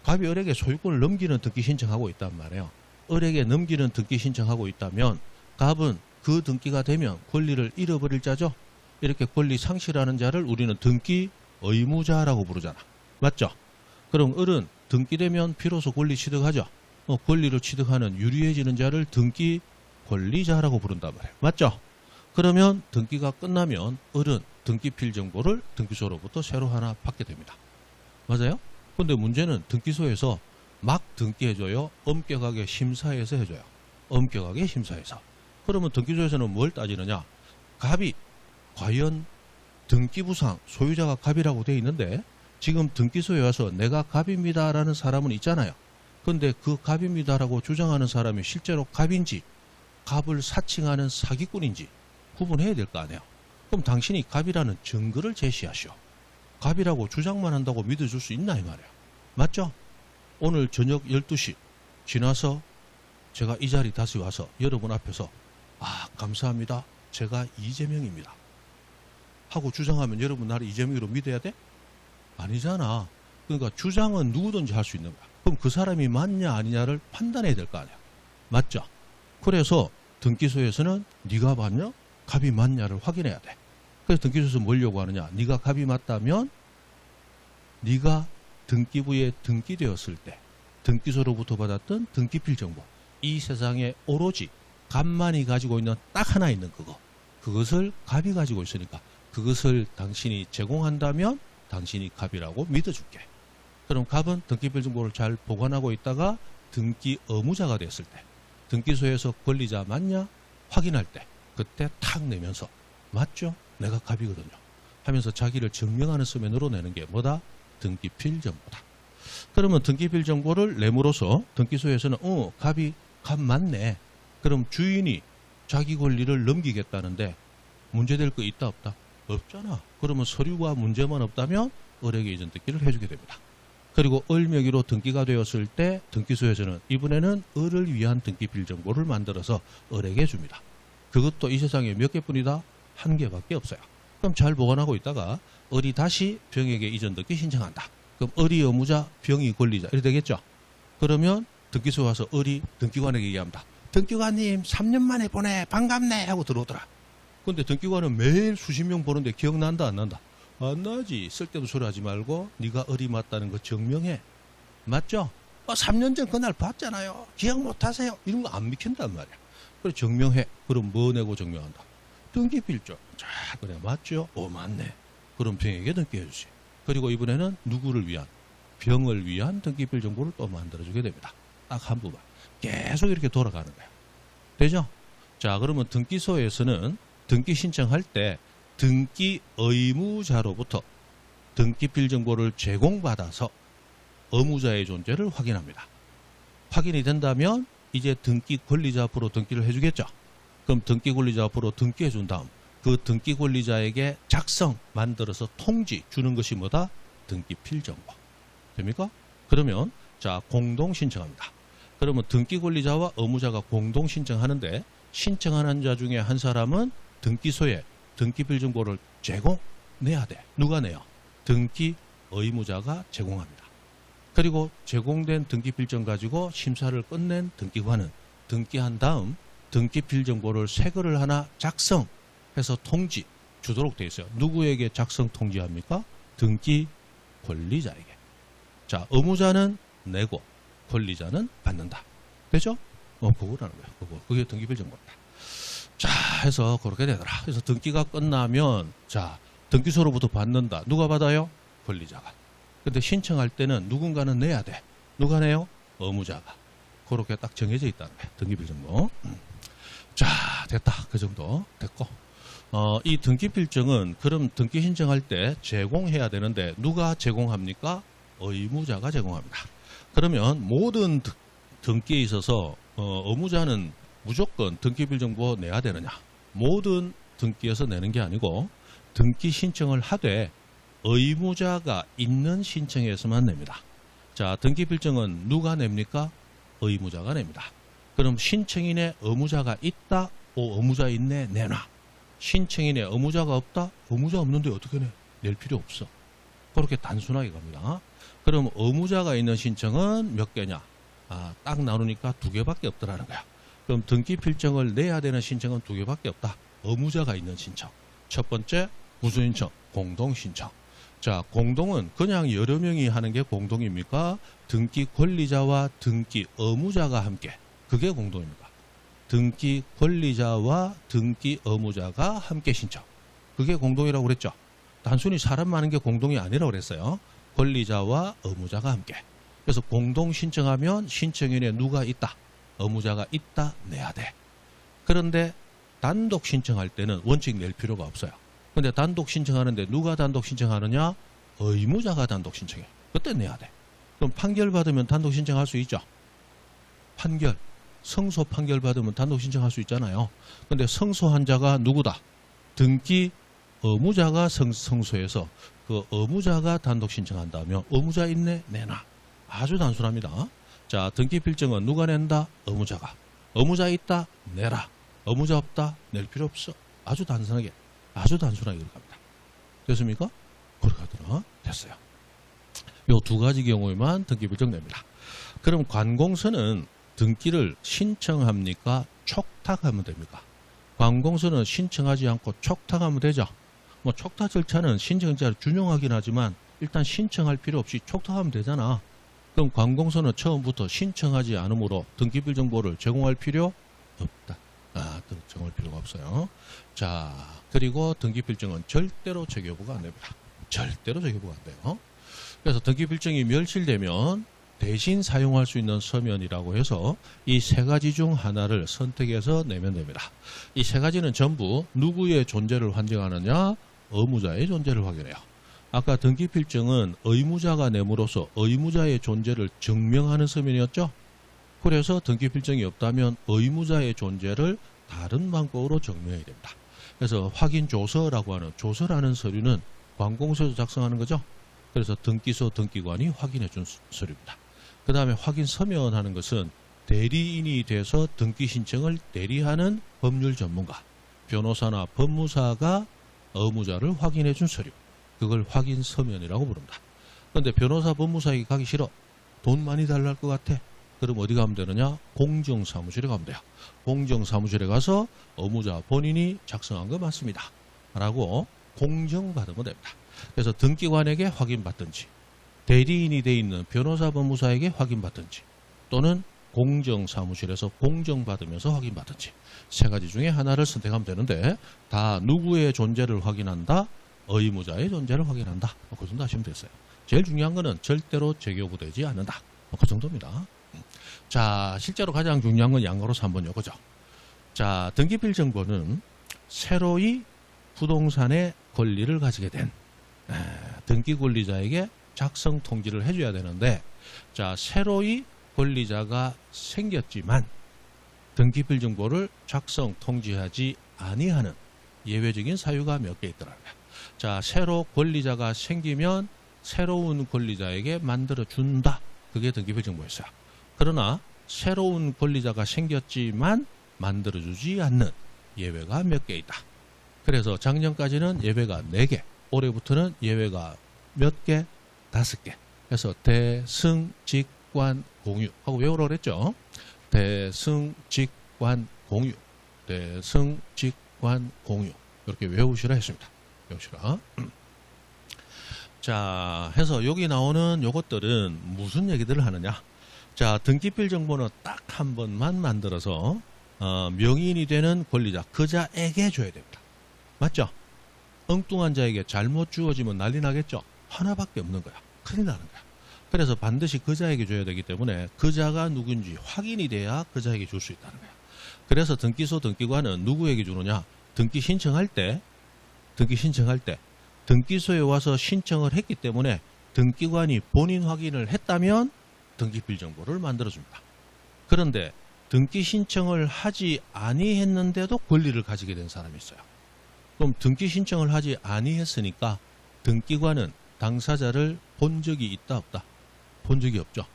갑이 을에게 소유권을 넘기는 등기 신청하고 있단 말이에요. 을에게 넘기는 등기 신청하고 있다면 갑은 그 등기가 되면 권리를 잃어버릴 자죠. 이렇게 권리 상실하는 자를 우리는 등기 의무자라고 부르잖아. 맞죠? 그럼 을은 등기되면 비로소 권리 취득하죠. 권리를 취득하는 유리해지는 자를 등기 권리자라고 부른단 말이에요. 맞죠? 그러면 등기가 끝나면 을은 등기필정보를 등기소로부터 새로 하나 받게 됩니다. 맞아요? 근데 문제는 등기소에서 막 등기해줘요? 엄격하게 심사해서 해줘요? 엄격하게 심사해서. 그러면 등기소에서는 뭘 따지느냐? 갑이 과연 등기부상 소유자가 갑이라고 돼 있는데 지금 등기소에 와서 내가 갑입니다 라는 사람은 있잖아요. 근데 그 갑입니다 라고 주장하는 사람이 실제로 갑인지 갑을 사칭하는 사기꾼인지 구분해야 될 거 아니에요. 그럼 당신이 갑이라는 증거를 제시하시오. 갑이라고 주장만 한다고 믿어줄 수 있나 이 말이에요. 맞죠? 오늘 저녁 12시 지나서 제가 이 자리 다시 와서 여러분 앞에서 감사합니다. 제가 이재명입니다 하고 주장하면 여러분 나를 이재명으로 믿어야 돼? 아니잖아. 그러니까 주장은 누구든지 할 수 있는 거야. 그럼 그 사람이 맞냐 아니냐를 판단해야 될 거 아니야. 맞죠? 그래서 등기소에서는 네가 맞냐? 갑이 맞냐를 확인해야 돼. 그래서 등기소에서 뭘 요구하느냐? 네가 갑이 맞다면 네가 등기부에 등기되었을 때 등기소로부터 받았던 등기필정보, 이 세상에 오로지 갑만이 가지고 있는 딱 하나 있는 그것을 갑이 가지고 있으니까 그것을 당신이 제공한다면 당신이 갑이라고 믿어줄게. 그럼 갑은 등기필정보를 잘 보관하고 있다가 등기 의무자가 됐을 때 등기소에서 권리자 맞냐 확인할 때 그때 탁 내면서 맞죠? 내가 갑이거든요 하면서 자기를 증명하는 서면으로 내는 게 뭐다? 등기필정보다. 그러면 등기필정보를 내므로써 등기소에서는 갑이 갑 맞네. 그럼 주인이 자기 권리를 넘기겠다는데 문제될 거 있다 없다? 없잖아. 그러면 서류가 문제만 없다면 을에게 이전 등기를 해주게 됩니다. 그리고 을 명의로 등기가 되었을 때 등기소에서는 이번에는 을을 위한 등기필정보를 만들어서 을에게 줍니다. 그것도 이 세상에 몇 개뿐이다? 한 개밖에 없어요. 그럼 잘 보관하고 있다가 을이 다시 병에게 이전 등기 신청한다. 그럼 을이 의무자, 병이 권리자 이렇게 되겠죠. 그러면 등기소에 와서 을이 등기관에게 얘기합니다. 등기관님 3년 만에 보내 반갑네 하고 들어오더라. 근데 등기관은 매일 수십 명 보는데 기억난다 안 난다? 안 나지. 쓸데없는 소리 하지 말고 네가 을이 맞다는 거 증명해. 맞죠? 3년 전 그날 봤잖아요. 기억 못하세요. 이런 거 안 믿긴단 말이야. 그래 증명해. 그럼 뭐 내고 증명한다? 등기필적. 자, 그래 맞죠? 맞네. 그럼 병에게 등기해 주지. 그리고 이번에는 누구를 위한? 병을 위한 등기필 정보를 또 만들어주게 됩니다. 딱 한 부분. 계속 이렇게 돌아가는 거야. 되죠? 자, 그러면 등기소에서는 등기 신청할 때 등기 의무자로부터 등기필 정보를 제공받아서 의무자의 존재를 확인합니다. 확인이 된다면 이제 등기 권리자 앞으로 등기를 해주겠죠. 그럼 등기 권리자 앞으로 등기해 준 다음 그 등기 권리자에게 작성, 만들어서 통지 주는 것이 뭐다? 등기필 정보. 됩니까? 그러면 자 공동 신청합니다. 그러면 등기 권리자와 의무자가 공동 신청하는데 신청하는 자 중에 한 사람은 등기소에 등기필 정보를 제공내야 돼. 누가 내요? 등기 의무자가 제공합니다. 그리고 제공된 등기필정 가지고 심사를 끝낸 등기관은 등기한 다음 등기필 정보를 새 거를 하나 작성해서 통지 주도록 되어 있어요. 누구에게 작성 통지합니까? 등기 권리자에게. 자, 의무자는 내고 권리자는 받는다. 되죠? 그거라는 거예요. 그게 등기필 정보입니다. 자, 해서 그렇게 되더라. 그래서 등기가 끝나면 자, 등기소로부터 받는다. 누가 받아요? 권리자가. 근데 신청할 때는 누군가는 내야 돼. 누가 내요? 의무자가. 그렇게 딱 정해져 있다는 거예요. 등기필 정보. 자, 됐다. 그 정도 됐고. 이 등기필정은 그럼 등기 신청할 때 제공해야 되는데 누가 제공합니까? 의무자가 제공합니다. 그러면 모든 등기에 있어서 의무자는 무조건 등기필 정보 내야 되느냐? 모든 등기에서 내는 게 아니고 등기 신청을 하되 의무자가 있는 신청에서만 냅니다. 자, 등기필정은 누가 냅니까? 의무자가 냅니다. 그럼 신청인의 의무자가 있다? 의무자 있네? 내놔. 신청인의 의무자가 없다? 의무자 없는데 어떻게 내? 낼 필요 없어. 그렇게 단순하게 갑니다. 그럼 의무자가 있는 신청은 몇 개냐? 딱 나누니까 2개밖에 없더라는 거야. 그럼 등기필정을 내야 되는 신청은 2개밖에 없다. 의무자가 있는 신청. 첫 번째 무슨 신청? 공동신청. 자, 공동은 그냥 여러 명이 하는 게 공동입니까? 등기 권리자와 등기 의무자가 함께. 그게 공동입니까? 등기 권리자와 등기 의무자가 함께 신청. 그게 공동이라고 그랬죠. 단순히 사람 많은 게 공동이 아니라고 그랬어요. 권리자와 의무자가 함께. 그래서 공동 신청하면 신청인에 누가 있다? 의무자가 있다? 내야 돼. 그런데 단독 신청할 때는 원칙 낼 필요가 없어요. 근데 단독 신청하는데 누가 단독 신청하느냐? 의무자가 단독 신청해. 그때 내야 돼. 그럼 판결 받으면 단독 신청할 수 있죠. 판결, 성소 판결 받으면 단독 신청할 수 있잖아요. 근데 성소한 자가 누구다? 등기 의무자가 성소에서 그 의무자가 단독 신청한다면 의무자 있네? 내놔. 아주 단순합니다. 자, 등기필정은 누가 낸다? 의무자가. 의무자 있다? 내라. 의무자 없다? 낼 필요 없어. 아주 단순하게 그렇게 갑니다. 됐습니까? 그렇게 하더라. 됐어요. 요 2가지 경우에만 등기필정 냅니다. 그럼 관공서는 등기를 신청합니까? 촉탁하면 됩니까? 관공서는 신청하지 않고 촉탁하면 되죠. 뭐 촉탁 절차는 신청자를 준용하긴 하지만 일단 신청할 필요 없이 촉탁하면 되잖아. 그럼 관공서는 처음부터 신청하지 않으므로 등기필 정보를 제공할 필요 없다. 제공할 필요가 없어요. 자, 그리고 등기필정은 절대로 재교부가 안 됩니다. 절대로 재교부가 안 돼요. 그래서 등기필정이 멸실되면 대신 사용할 수 있는 서면이라고 해서 이 3가지 중 하나를 선택해서 내면 됩니다. 이 3가지는 전부 누구의 존재를 환정하느냐? 의무자의 존재를 확인해요. 아까 등기필정은 의무자가 내므로써 의무자의 존재를 증명하는 서면이었죠. 그래서 등기필정이 없다면 의무자의 존재를 다른 방법으로 증명해야 됩니다. 그래서 확인조서라고 하는 조서라는 서류는 관공서에서 작성하는 거죠. 그래서 등기소 등기관이 확인해 준 서류입니다. 그 다음에 확인 서면하는 것은 대리인이 돼서 등기 신청을 대리하는 법률 전문가, 변호사나 법무사가 의무자를 확인해 준 서류. 그걸 확인 서면이라고 부른다. 그런데 변호사 법무사에게 가기 싫어. 돈 많이 달랄 것 같아. 그럼 어디 가면 되느냐? 공정사무실에 가면 돼요. 공정사무실에 가서 의무자 본인이 작성한 거 맞습니다. 라고 공정받으면 됩니다. 그래서 등기관에게 확인받든지 대리인이 돼 있는 변호사 법무사에게 확인받든지 또는 공정사무실에서 공정받으면서 확인받든지 세 가지 중에 하나를 선택하면 되는데 다 누구의 존재를 확인한다? 의무자의 존재를 확인한다. 그 정도 하시면 됐어요. 제일 중요한 거는 절대로 재교부되지 않는다. 그 정도입니다. 자, 실제로 가장 중요한 건 양가로서 한번 요거죠. 자, 등기필정보는 새로이 부동산의 권리를 가지게 된 등기권리자에게 작성 통지를 해줘야 되는데, 자, 새로이 권리자가 생겼지만 등기필정보를 작성 통지하지 아니하는 예외적인 사유가 몇 개 있더라고요. 자, 새로 권리자가 생기면 새로운 권리자에게 만들어준다. 그게 등기필정보였어요. 그러나 새로운 권리자가 생겼지만 만들어주지 않는 예외가 몇 개 있다. 그래서 작년까지는 예외가 4개, 올해부터는 예외가 몇 개? 5개. 그래서 대승직관 공유 하고 외우라고 그랬죠. 대승직관 공유, 대승직관 공유 이렇게 외우시라 했습니다. 외우시라. 자, 해서 여기 나오는 요것들은 무슨 얘기들을 하느냐. 자, 등기필 정보는 딱 한 번만 만들어서 명의인이 되는 권리자 그자에게 줘야 됩니다. 맞죠? 엉뚱한 자에게 잘못 주어지면 난리 나겠죠? 하나밖에 없는 거야. 큰일 나는 거야. 그래서 반드시 그자에게 줘야 되기 때문에 그자가 누군지 확인이 돼야 그자에게 줄 수 있다는 거야. 그래서 등기소 등기관은 누구에게 주느냐? 등기 신청할 때 등기소에 와서 신청을 했기 때문에 등기관이 본인 확인을 했다면 등기필 정보를 만들어줍니다. 그런데 등기 신청을 하지 아니했는데도 권리를 가지게 된 사람이 있어요. 그럼 등기 신청을 하지 아니했으니까 등기관은 당사자를 본 적이 있다 없다? 본 적이 없죠.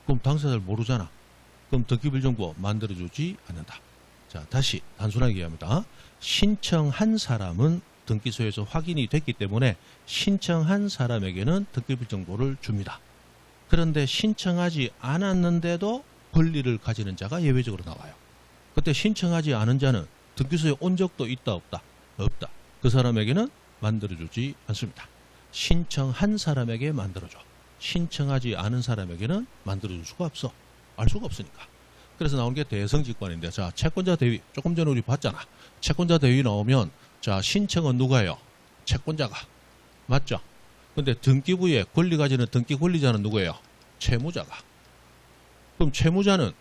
그럼 당사자를 모르잖아. 그럼 등기필 정보 만들어주지 않는다. 자, 다시 단순하게 얘기합니다. 신청한 사람은 등기소에서 확인이 됐기 때문에 신청한 사람에게는 등기필 정보를 줍니다. 그런데 신청하지 않았는데도 권리를 가지는 자가 예외적으로 나와요. 그때 신청하지 않은 자는 등기소에 온 적도 있다 없다? 없다. 그 사람에게는 만들어주지 않습니다. 신청한 사람에게 만들어줘. 신청하지 않은 사람에게는 만들어줄 수가 없어. 알 수가 없으니까. 그래서 나온 게 대성직관인데, 자, 채권자 대위 조금 전에 우리 봤잖아. 채권자 대위 나오면 자, 신청은 누가 해요? 채권자가. 맞죠? 근데 등기부에 권리 가지는 등기 권리자는 누구예요? 채무자가. 그럼 채무자는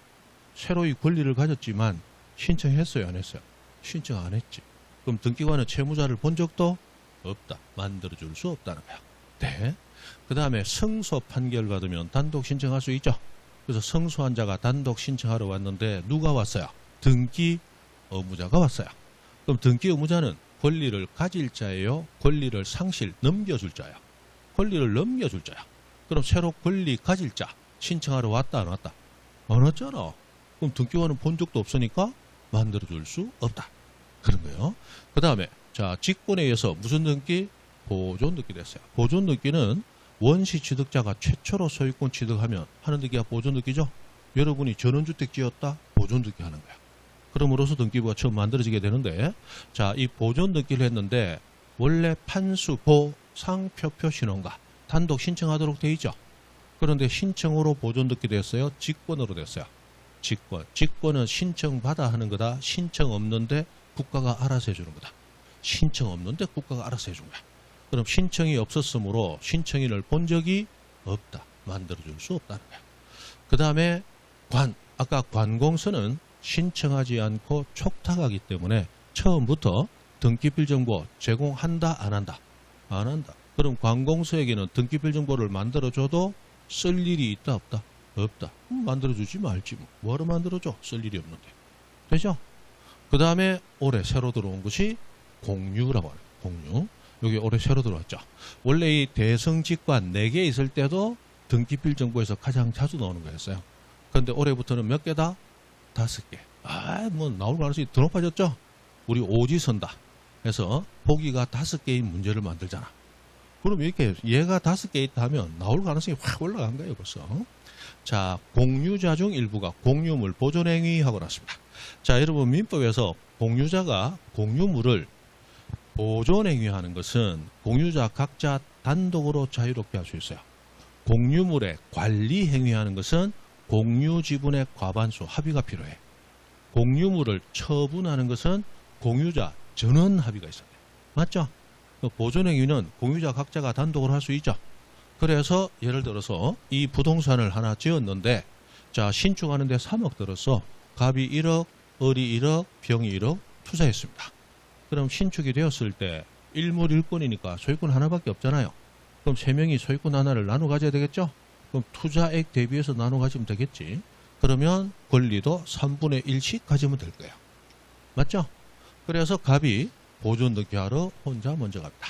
새로이 권리를 가졌지만 신청했어요, 안 했어요? 신청 안 했지. 그럼 등기관은 채무자를 본 적도 없다. 만들어줄 수 없다는 거야. 네. 그 다음에 승소 판결 받으면 단독 신청할 수 있죠. 그래서 승소한 자가 단독 신청하러 왔는데 누가 왔어요? 등기 의무자가 왔어요. 그럼 등기 의무자는 권리를 가질 자예요? 권리를 상실 넘겨줄 자예요? 권리를 넘겨줄 자야. 그럼 새로 권리 가질 자 신청하러 왔다 안 왔다? 안 왔잖아. 그럼 등기관은 본 적도 없으니까 만들어줄 수 없다. 그런 거예요. 그 다음에 자, 직권에 의해서 무슨 등기? 보존 등기 됐어요. 보존 등기는 원시 취득자가 최초로 소유권 취득하면 하는 등기가 보존 등기죠. 여러분이 전원주택 지었다? 보존 등기 하는 거야. 그럼으로써 등기부가 처음 만들어지게 되는데, 자, 이 보존 등기를 했는데 원래 판수, 보, 상, 표표 신원과 단독 신청하도록 돼 있죠. 그런데 신청으로 보존 등기 됐어요? 직권으로 됐어요? 직권. 직권은 신청받아 하는 거다. 신청 없는데 국가가 알아서 해주는 거다. 신청 없는데 국가가 알아서 해준 거야. 그럼 신청이 없었으므로 신청인을 본 적이 없다. 만들어줄 수 없다는 거야. 그 다음에 관. 아까 관공서는 신청하지 않고 촉탁하기 때문에 처음부터 등기필 정보 제공한다 안 한다? 안 한다. 그럼 관공서에게는 등기필 정보를 만들어줘도 쓸 일이 있다 없다? 없다. 만들어주지 말지 뭐. 뭐하러 만들어줘? 쓸 일이 없는데. 되죠? 그 다음에 올해 새로 들어온 것이 공유라고 해요. 공유. 여기 올해 새로 들어왔죠. 원래 이 대성직관 4개 있을 때도 등기필 정보에서 가장 자주 나오는 거였어요. 그런데 올해부터는 몇 개다? 5개. 뭐 나올 가능성이 더 높아졌죠? 우리 오지선다. 그래서 보기가 5개인 문제를 만들잖아. 그럼 이렇게 얘가 5개 있다 하면 나올 가능성이 확 올라간 거예요, 벌써. 자, 공유자 중 일부가 공유물 보존행위하고 났습니다. 자, 여러분 민법에서 공유자가 공유물을 보존행위하는 것은 공유자 각자 단독으로 자유롭게 할 수 있어요. 공유물의 관리행위하는 것은 공유지분의 과반수 합의가 필요해. 공유물을 처분하는 것은 공유자 전원 합의가 있어야 돼. 맞죠? 보존행위는 공유자 각자가 단독으로 할 수 있죠. 그래서 예를 들어서 이 부동산을 하나 지었는데 자, 신축하는데 3억 들었어. 갑이 1억, 을이 1억, 병이 1억 투자했습니다. 그럼 신축이 되었을 때 일물 일권이니까 소유권 하나밖에 없잖아요. 그럼 3명이 소유권 하나를 나눠 가져야 되겠죠? 그럼 투자액 대비해서 나눠 가지면 되겠지. 그러면 권리도 3분의 1씩 가지면 될 거예요. 맞죠? 그래서 갑이 보존 등기하러 혼자 먼저 갑니다.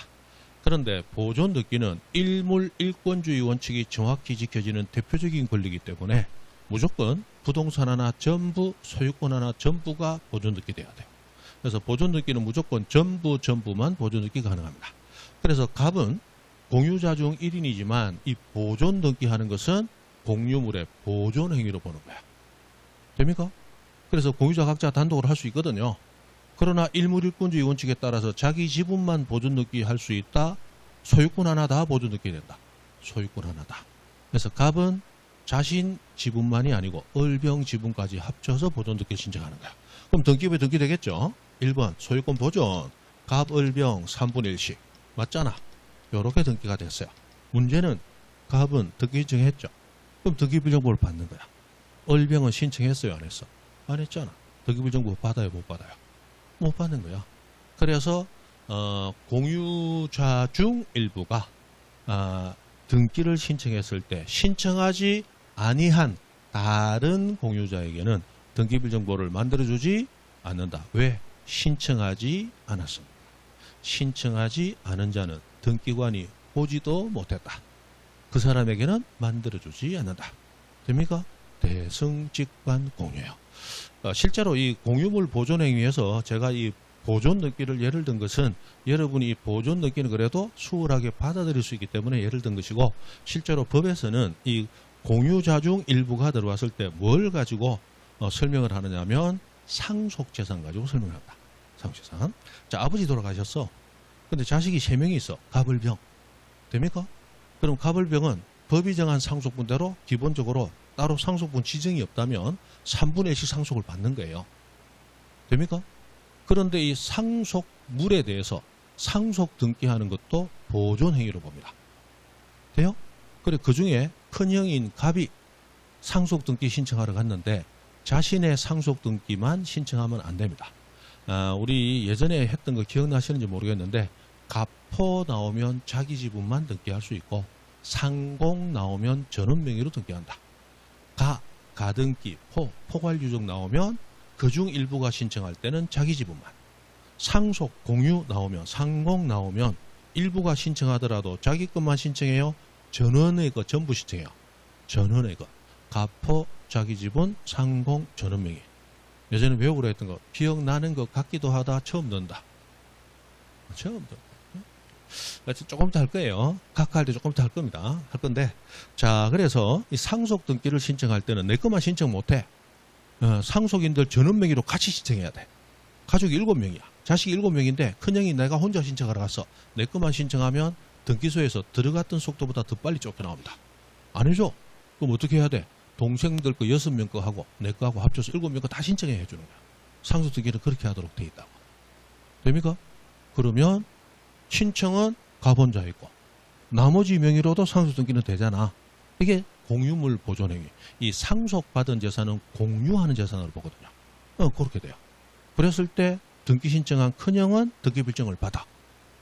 그런데 보존 등기는 일물 일권주의 원칙이 정확히 지켜지는 대표적인 권리이기 때문에 무조건 부동산 하나 전부, 소유권 하나 전부가 보존 등기 돼야 돼요. 그래서 보존 등기는 무조건 전부만 보존 등기 가능합니다. 그래서 갑은 공유자 중 1인이지만 이 보존 등기하는 것은 공유물의 보존 행위로 보는 거야. 됩니까? 그래서 공유자 각자 단독으로 할 수 있거든요. 그러나 일물일권주의 원칙에 따라서 자기 지분만 보존 등기 할 수 있다. 소유권 하나 다 보존 등기 된다. 소유권 하나 다. 그래서 갑은 자신 지분만이 아니고 을병 지분까지 합쳐서 보존 등기 신청하는 거야. 그럼 등기부에 등기되겠죠? 1번 소유권 보존 갑 을병 3분의 1씩 맞잖아. 요렇게 등기가 됐어요. 문제는 갑은 등기 신청했죠. 그럼 등기부정보를 받는 거야. 을병은 신청했어요, 안 했어? 안 했잖아. 등기부정보 받아요, 못 받아요? 못 받는 거야. 그래서 공유자 중 일부가 등기를 신청했을 때 신청하지 아니한 다른 공유자에게는 등기부정보를 만들어주지 않는다. 왜? 신청하지 않았습니다. 신청하지 않은 자는 등기관이 보지도 못했다. 그 사람에게는 만들어주지 않는다. 됩니까? 대승직관 공유예요. 실제로 이 공유물 보존행위에서 제가 이 보존 등기를 예를 든 것은 여러분이 이 보존 등기는 그래도 수월하게 받아들일 수 있기 때문에 예를 든 것이고 실제로 법에서는 이 공유자 중 일부가 들어왔을 때 뭘 가지고 설명을 하느냐면 상속재산 가지고 설명을 합니다. 상속재산. 자, 아버지 돌아가셨어. 근데 자식이 3명이 있어. 갑을병. 됩니까? 그럼 갑을병은 법이 정한 상속분대로 기본적으로 따로 상속분 지정이 없다면 3분의 1씩 상속을 받는 거예요. 됩니까? 그런데 이 상속물에 대해서 상속 등기하는 것도 보존행위로 봅니다. 돼요? 그래, 그 중에 큰형인 갑이 상속 등기 신청하러 갔는데 자신의 상속 등기만 신청하면 안 됩니다. 우리 예전에 했던 거 기억나시는지 모르겠는데 갑포 나오면 자기 지분만 등기할 수 있고 상공 나오면 전원 명의로 등기한다. 가등기, 포괄유족 나오면 그중 일부가 신청할 때는 자기 지분만. 상속, 공유 나오면, 상공 나오면 일부가 신청하더라도 자기 것만 신청해요. 전원의 것 전부 신청해요. 전원의 것. 가포, 자기 지분, 상공, 전원 명의. 예전에 외우라 했던 거 기억나는 것 같기도 하다. 처음 넣는다. 처음 넣는다. 조금 더 할 거예요. 각할 때 조금 더 할 겁니다. 할 건데. 자, 그래서 이 상속 등기를 신청할 때는 내 것만 신청 못 해. 상속인들 전원 명의로 같이 신청해야 돼. 가족이 7명이야. 자식이 7명인데 큰형이 내가 혼자 신청하러 갔어. 내 것만 신청하면 등기소에서 들어갔던 속도보다 더 빨리 쫓겨나옵니다. 안 해줘. 그럼 어떻게 해야 돼? 동생들 거 6명 거 하고 내 거 하고 합쳐서 7명 거 다 신청해 주는 거야. 상속 등기는 그렇게 하도록 돼 있다고. 됩니까? 그러면 신청은 가본자 있고 나머지 명의로도 상속 등기는 되잖아. 이게 공유물 보존행위. 이 상속받은 재산은 공유하는 재산으로 보거든요. 그렇게 돼요. 그랬을 때 등기 신청한 큰형은 등기bil정을 받아.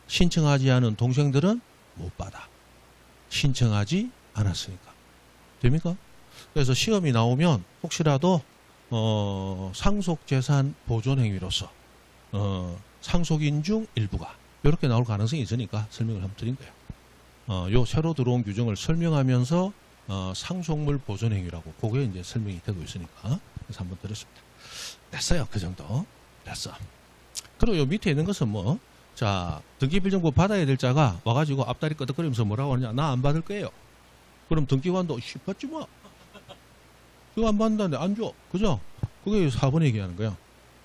신청하지 않은 동생들은 못 받아. 신청하지 않았으니까. 됩니까? 그래서 시험이 나오면 혹시라도 상속재산 보존행위로서 상속인 중 일부가 이렇게 나올 가능성이 있으니까 설명을 한번 드린 거예요. 요 새로 들어온 규정을 설명하면서 상속물 보존행위라고 그게 이제 설명이 되고 있으니까 그래서 한번 드렸습니다. 됐어요. 그 정도. 됐어. 그리고 요 밑에 있는 것은 뭐 자, 등기필 정보 받아야 될 자가 와가지고 앞다리 끄덕거리면서 뭐라고 하느냐. 나 안 받을 거예요. 그럼 등기관도 받지 마. 이거 안 받는다는데 안 줘. 그죠? 그게 4번 얘기하는 거야.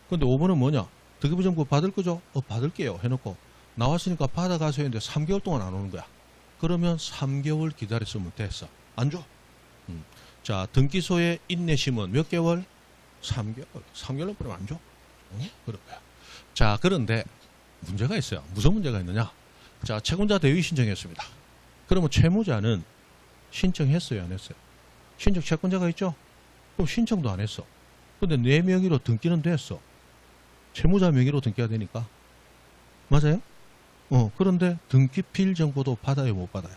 근데 5번은 뭐냐? 등기필 정보 받을 거죠? 받을게요. 해놓고 나왔으니까 받아가세요 했는데 3개월 동안 안 오는 거야. 그러면 3개월 기다렸으면 됐어. 안 줘. 자, 등기소의 인내심은 몇 개월? 3개월. 3개월 보면 안 줘. 그런 거야. 자, 그런데 문제가 있어요. 무슨 문제가 있느냐? 자, 채권자 대위 신청했습니다. 그러면 채무자는 신청했어요, 안 했어요? 신청 채권자가 있죠? 그럼 신청도 안 했어. 근데 내 명의로 등기는 됐어. 채무자 명의로 등기가 되니까. 맞아요? 그런데 등기필 정보도 받아요, 못 받아요?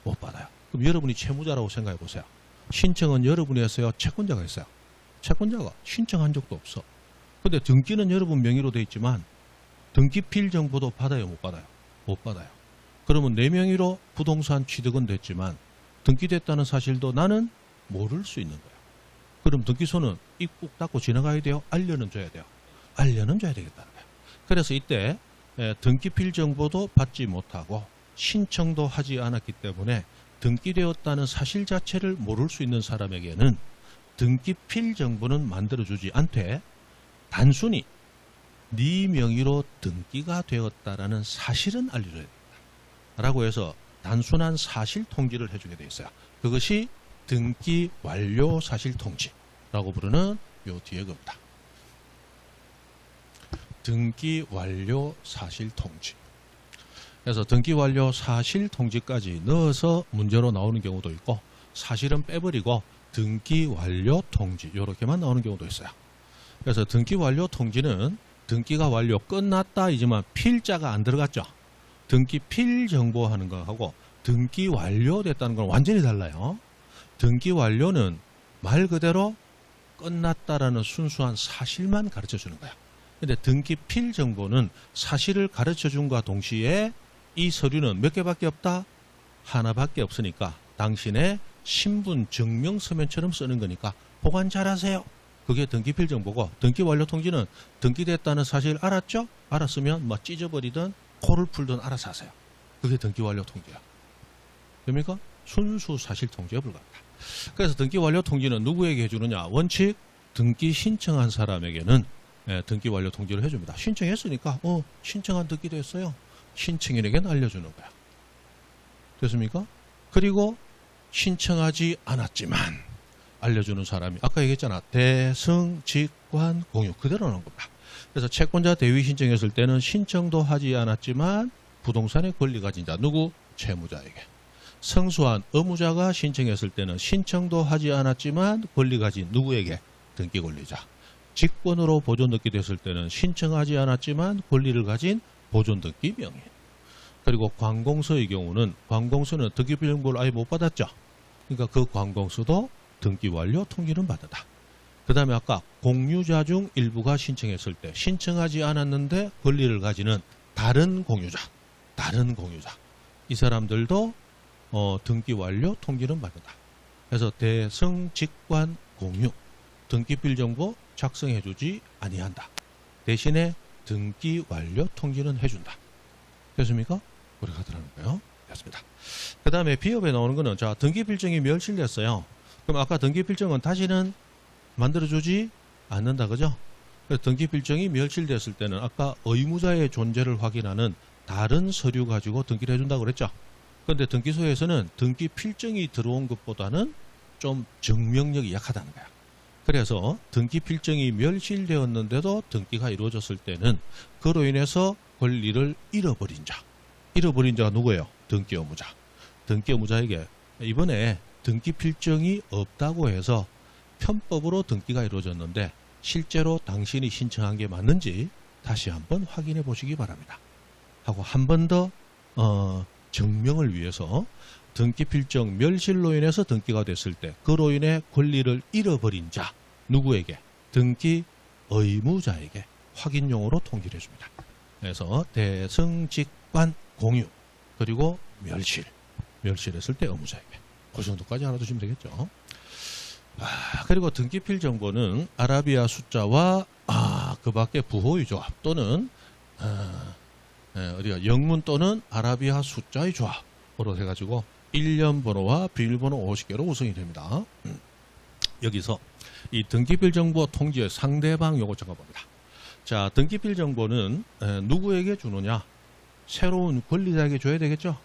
못 받아요. 그럼 여러분이 채무자라고 생각해 보세요. 신청은 여러분이 했어요, 채권자가 했어요? 채권자가 신청한 적도 없어. 근데 등기는 여러분 명의로 돼 있지만 등기필 정보도 받아요, 못 받아요? 못 받아요. 그러면 내 명의로 부동산 취득은 됐지만 등기됐다는 사실도 나는 모를 수 있는 거예요. 그럼 등기소는 입 꾹 닫고 지나가야 돼요? 알려는 줘야 돼요? 알려는 줘야 되겠다는 거예요. 그래서 이때 등기필 정보도 받지 못하고 신청도 하지 않았기 때문에 등기되었다는 사실 자체를 모를 수 있는 사람에게는 등기필 정보는 만들어주지 않되 단순히 네 명의로 등기가 되었다라는 사실은 알려줘야 된다. 라고 해서 단순한 사실 통지를 해주게 되어 있어요. 그것이 등기 완료 사실 통지라고 부르는 요 뒤에 겁니다. 등기 완료 사실 통지. 그래서 등기 완료 사실 통지까지 넣어서 문제로 나오는 경우도 있고 사실은 빼버리고 등기 완료 통지 이렇게만 나오는 경우도 있어요. 그래서 등기 완료 통지는 등기가 완료 끝났다이지만 필자가 안 들어갔죠. 등기 필 정보하는 거하고 등기 완료됐다는 건 완전히 달라요. 등기 완료는 말 그대로 끝났다라는 순수한 사실만 가르쳐 주는 거야. 근데 등기 필 정보는 사실을 가르쳐 준과 동시에 이 서류는 몇 개밖에 없다? 하나밖에 없으니까 당신의 신분 증명서면처럼 쓰는 거니까 보관 잘하세요. 그게 등기필 정보고 등기 완료 통지는 등기됐다는 사실 알았죠? 알았으면 뭐 찢어버리든 코를 풀든 알아서 하세요. 그게 등기 완료 통지야. 됩니까? 순수 사실 통지에 불과합니다. 그래서 등기 완료 통지는 누구에게 해주느냐? 원칙 등기 신청한 사람에게는 등기 완료 통지를 해줍니다. 신청했으니까 신청한 등기 됐어요. 신청인에게는 알려주는 거야. 됐습니까? 그리고 신청하지 않았지만 알려주는 사람이 아까 얘기했잖아. 대승, 직관, 공유 그대로 나온 겁니다. 그래서 채권자 대위 신청했을 때는 신청도 하지 않았지만 부동산의 권리 가진 자 누구? 채무자에게. 성수한 의무자가 신청했을 때는 신청도 하지 않았지만 권리 가진 누구에게? 등기 권리자. 직권으로 보존 등기 됐을 때는 신청하지 않았지만 권리를 가진 보존 등기 명의. 그리고 관공서의 경우는 관공서는 등기필 정보를 아예 못 받았죠. 그러니까 그 관공서도 등기 완료 통지는 받았다. 그 다음에 아까 공유자 중 일부가 신청했을 때 신청하지 않았는데 권리를 가지는 다른 공유자. 이 사람들도 등기 완료 통지는 받는다. 그래서 대승, 직관, 공유 등기필 정보 작성해주지 아니한다. 대신에 등기 완료 통지는 해준다. 됐습니까? 우리가 들어가는 거예요. 됐습니다. 그 다음에 비업에 나오는 거는 자 등기필정이 멸실됐어요. 그럼 아까 등기필정은 다시는 만들어주지 않는다. 그죠? 그래서 등기필정이 멸실됐을 때는 아까 의무자의 존재를 확인하는 다른 서류 가지고 등기를 해준다고 그랬죠. 그런데 등기소에서는 등기필정이 들어온 것보다는 좀 증명력이 약하다는 거야. 그래서 등기필정이 멸실되었는데도 등기가 이루어졌을 때는 그로 인해서 권리를 잃어버린 자가 누구예요? 등기의무자. 등기의무자에게 이번에 등기필정이 없다고 해서 편법으로 등기가 이루어졌는데 실제로 당신이 신청한 게 맞는지 다시 한번 확인해 보시기 바랍니다. 하고 한 번 더 증명을 위해서 등기필정 멸실로 인해서 등기가 됐을 때 그로 인해 권리를 잃어버린 자 누구에게? 등기 의무자에게 확인용으로 통지를 해줍니다. 그래서 대승, 직관, 공유 그리고 멸실했을 때 의무자에게 그 정도까지 알아두시면 되겠죠. 그리고 등기필 정보는 아라비아 숫자와 그 밖에 부호유조합 또는 어디가 영문 또는 아라비아 숫자의 조합으로 해가지고 1년 번호와 비밀번호 50개로 구성이 됩니다. 여기서 이 등기필 정보 통지의 상대방 요거 적어봅니다. 자, 등기필 정보는 누구에게 주느냐? 새로운 권리자에게 줘야 되겠죠?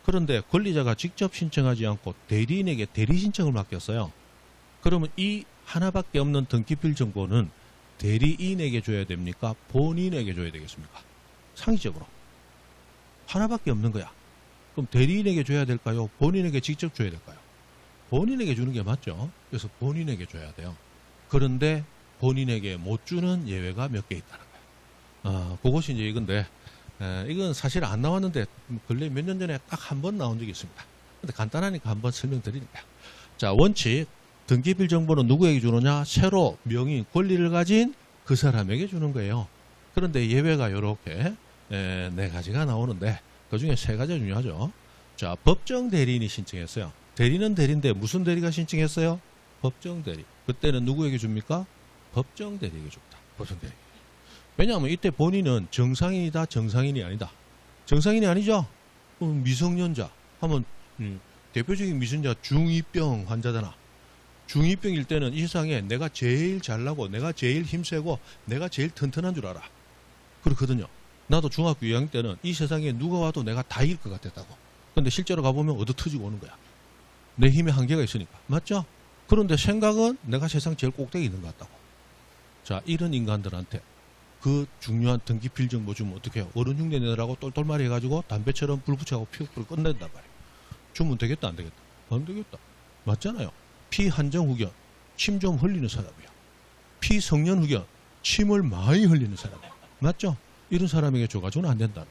그런데 권리자가 직접 신청하지 않고 대리인에게 대리 신청을 맡겼어요. 그러면 이 하나밖에 없는 등기필 정보는 대리인에게 줘야 됩니까? 본인에게 줘야 되겠습니까? 상식적으로. 하나밖에 없는 거야. 그럼 대리인에게 줘야 될까요? 본인에게 직접 줘야 될까요? 본인에게 주는 게 맞죠. 그래서 본인에게 줘야 돼요. 그런데 본인에게 못 주는 예외가 몇 개 있다는 거예요. 그것이 이제 이건데, 이건 사실 안 나왔는데 근래 몇 년 전에 딱 한 번 나온 적이 있습니다. 근데 간단하니까 한번 설명드리는 거예요. 자, 원칙 등기필 정보는 누구에게 주느냐? 새로 명의 권리를 가진 그 사람에게 주는 거예요. 그런데 예외가 이렇게 4가지가 나오는데 그중에 3가지가 중요하죠. 자, 법정 대리인이 신청했어요. 대리는 대리인데 무슨 대리가 신청했어요? 법정 대리. 그때는 누구에게 줍니까? 법정 대리에게 줍니다. 법정 대리. 왜냐하면 이때 본인은 정상인이다, 정상인이 아니다. 정상인이 아니죠? 미성년자 하면 대표적인 미성년자 중2병 환자잖아. 중2병일 때는 이 세상에 내가 제일 잘나고 내가 제일 힘세고 내가 제일 튼튼한 줄 알아. 그렇거든요. 나도 중학교 2학년 때는 이 세상에 누가 와도 내가 다 이길 것 같았다고. 근데 실제로 가보면 얻어 터지고 오는 거야. 내 힘에 한계가 있으니까. 맞죠? 그런데 생각은 내가 세상 제일 꼭대기에 있는 것 같다고. 자, 이런 인간들한테 그 중요한 등기필 정보 주면 어떻게 해요? 어른 흉내 내느라고 똘똘말이 해가지고 담배처럼 불 붙여가고 피우고 끝낸단 말이에요. 주면 되겠다, 안 되겠다? 안 되겠다. 맞잖아요. 피한정 후견, 침 좀 흘리는 사람이야. 피성년 후견, 침을 많이 흘리는 사람이야. 맞죠? 이런 사람에게 줘가지고는 안 된다는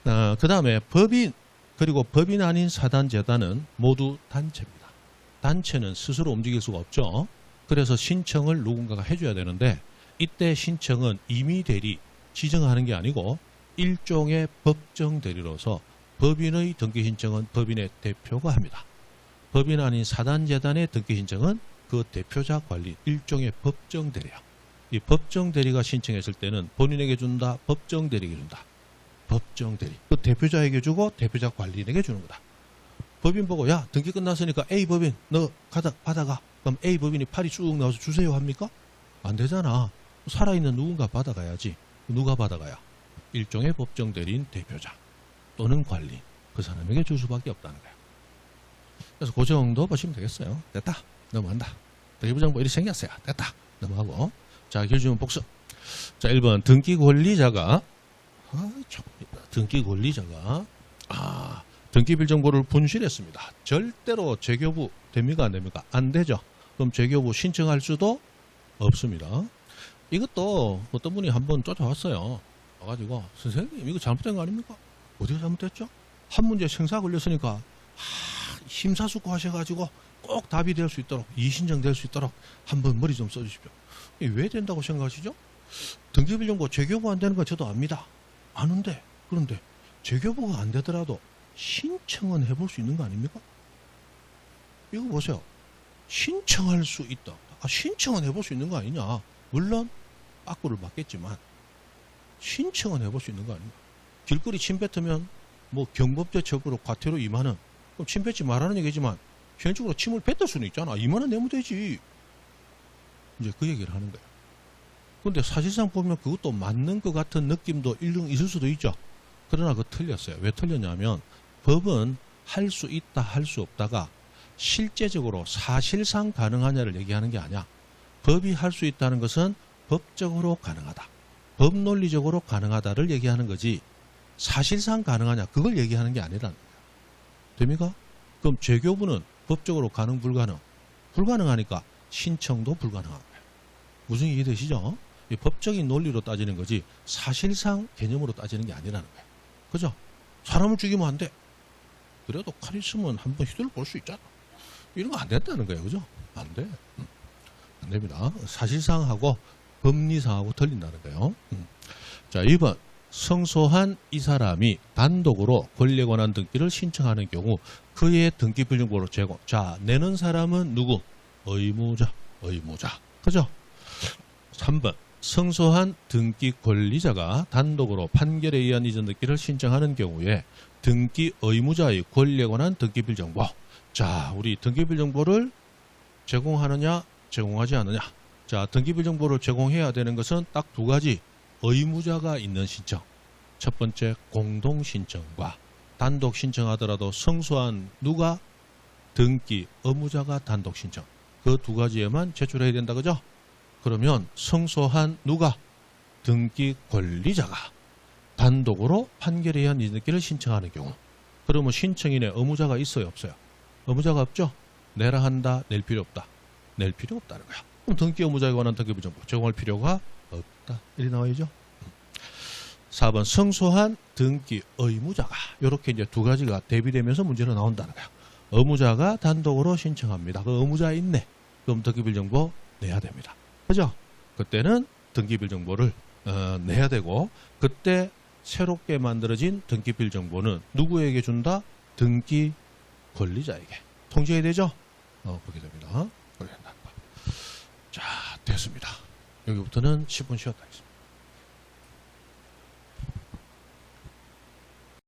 거야. 그 다음에 법인, 그리고 법인 아닌 사단재단은 모두 단체입니다. 단체는 스스로 움직일 수가 없죠. 그래서 신청을 누군가가 해줘야 되는데 이때 신청은 임의 대리, 지정하는 게 아니고 일종의 법정 대리로서 법인의 등기 신청은 법인의 대표가 합니다. 법인 아닌 사단재단의 등기 신청은 그 대표자 관리, 일종의 법정 대리야. 이 법정 대리가 신청했을 때는 본인에게 준다, 법정 대리에게 준다. 법정 대리. 그 대표자에게 주고 대표자 관리인에게 주는 거다. 법인 보고 야 등기 끝났으니까 A 법인 너 받아가. 그럼 A 법인이 팔이 쭉 나와서 주세요 합니까? 안 되잖아. 살아있는 누군가 받아가야지. 누가 받아가야? 일종의 법정 대리인 대표자 또는 관리인. 그 사람에게 줄 수밖에 없다는 거야. 그래서 그 정도 보시면 되겠어요. 됐다. 넘어간다. 등기부정보 이렇게 생겼어요. 됐다. 넘어가고. 자, 결주문 복습. 자, 1번 등기 권리자가 등기필 정보를 분실했습니다. 절대로 재교부 됩니까? 안 됩니까? 안 되죠. 그럼 재교부 신청할 수도 없습니다. 이것도 어떤 분이 한번 쫓아왔어요. 와가지고 선생님 이거 잘못된 거 아닙니까? 어디가 잘못됐죠? 한 문제 생사 걸렸으니까 심사숙고 하셔가지고 꼭 답이 될 수 있도록 이신청 될 수 있도록 한번 머리 좀 써주십시오. 이게 왜 된다고 생각하시죠? 등기필 정보 재교부 안 되는 거 저도 압니다. 아는데 그런데 재교부가 안 되더라도 신청은 해볼 수 있는 거 아닙니까? 이거 보세요. 신청할 수 있다. 신청은 해볼 수 있는 거 아니냐. 물론 빠꾸를 맞겠지만 신청은 해볼 수 있는 거 아닙니까? 길거리 침 뱉으면 뭐 경범죄적으로 과태료 2만 원. 그럼 침 뱉지 말라는 얘기지만 현실적으로 침을 뱉을 수는 있잖아. 2만 원 내면 되지. 이제 그 얘기를 하는 거예요. 근데 사실상 보면 그것도 맞는 것 같은 느낌도 일등 있을 수도 있죠. 그러나 그거 틀렸어요. 왜 틀렸냐면 법은 할 수 있다 할 수 없다가 실제적으로 사실상 가능하냐를 얘기하는 게 아니야. 법이 할 수 있다는 것은 법적으로 가능하다. 법 논리적으로 가능하다를 얘기하는 거지 사실상 가능하냐 그걸 얘기하는 게 아니라는 거야. 됩니까? 그럼 재교부는 법적으로 가능 불가능? 불가능하니까 신청도 불가능한 거예요. 무슨 이해되시죠? 이 법적인 논리로 따지는 거지 사실상 개념으로 따지는 게 아니라는 거예요. 그죠? 사람을 죽이면 안 돼. 그래도 칼 있으면 한번 휘둘러 볼 수 있잖아. 이런 거 안 된다는 거예요. 그죠? 안 돼. 안 됩니다. 사실상하고 법리상하고 틀린다는 거예요. 자, 2번. 성소한 이 사람이 단독으로 권리관한 등기를 신청하는 경우 그의 등기필 정보를 제공. 자, 내는 사람은 누구? 의무자. 의무자. 그죠? 3번. 성소한 등기 권리자가 단독으로 판결에 의한 이전 등기를 신청하는 경우에 등기 의무자의 권리에 관한 등기bil 정보. 자, 우리 등기bil 정보를 제공하느냐, 제공하지 않느냐. 자, 등기bil 정보를 제공해야 되는 것은 딱 두 가지. 의무자가 있는 신청. 첫 번째, 공동 신청과 단독 신청하더라도 성소한 누가 등기 의무자가 단독 신청. 그 두 가지에만 제출해야 된다. 그죠? 그러면 성소한 누가 등기 권리자가 단독으로 판결에 의한 이전 등기를 신청하는 경우. 그러면 신청인의 의무자가 있어요, 없어요? 의무자가 없죠? 내라 한다, 낼 필요 없다. 낼 필요 없다는 거야. 그럼 등기 의무자에 관한 등기부 정보 제공할 필요가 없다. 이리 나와야죠. 4번 성소한 등기 의무자가 이렇게 이제 두 가지가 대비되면서 문제로 나온다는 거야. 의무자가 단독으로 신청합니다. 그 의무자 있네. 그럼 등기bil 정보 내야 됩니다. 그죠? 그때는 등기bil 정보를 내야 되고 그때 새롭게 만들어진 등기bil 정보는 누구에게 준다? 등기 권리자에게 통지해야 되죠? 그렇게 됩니다. 그렇게 된다는 거. 자, 됐습니다. 여기부터는 10분 쉬었다 하겠습니다.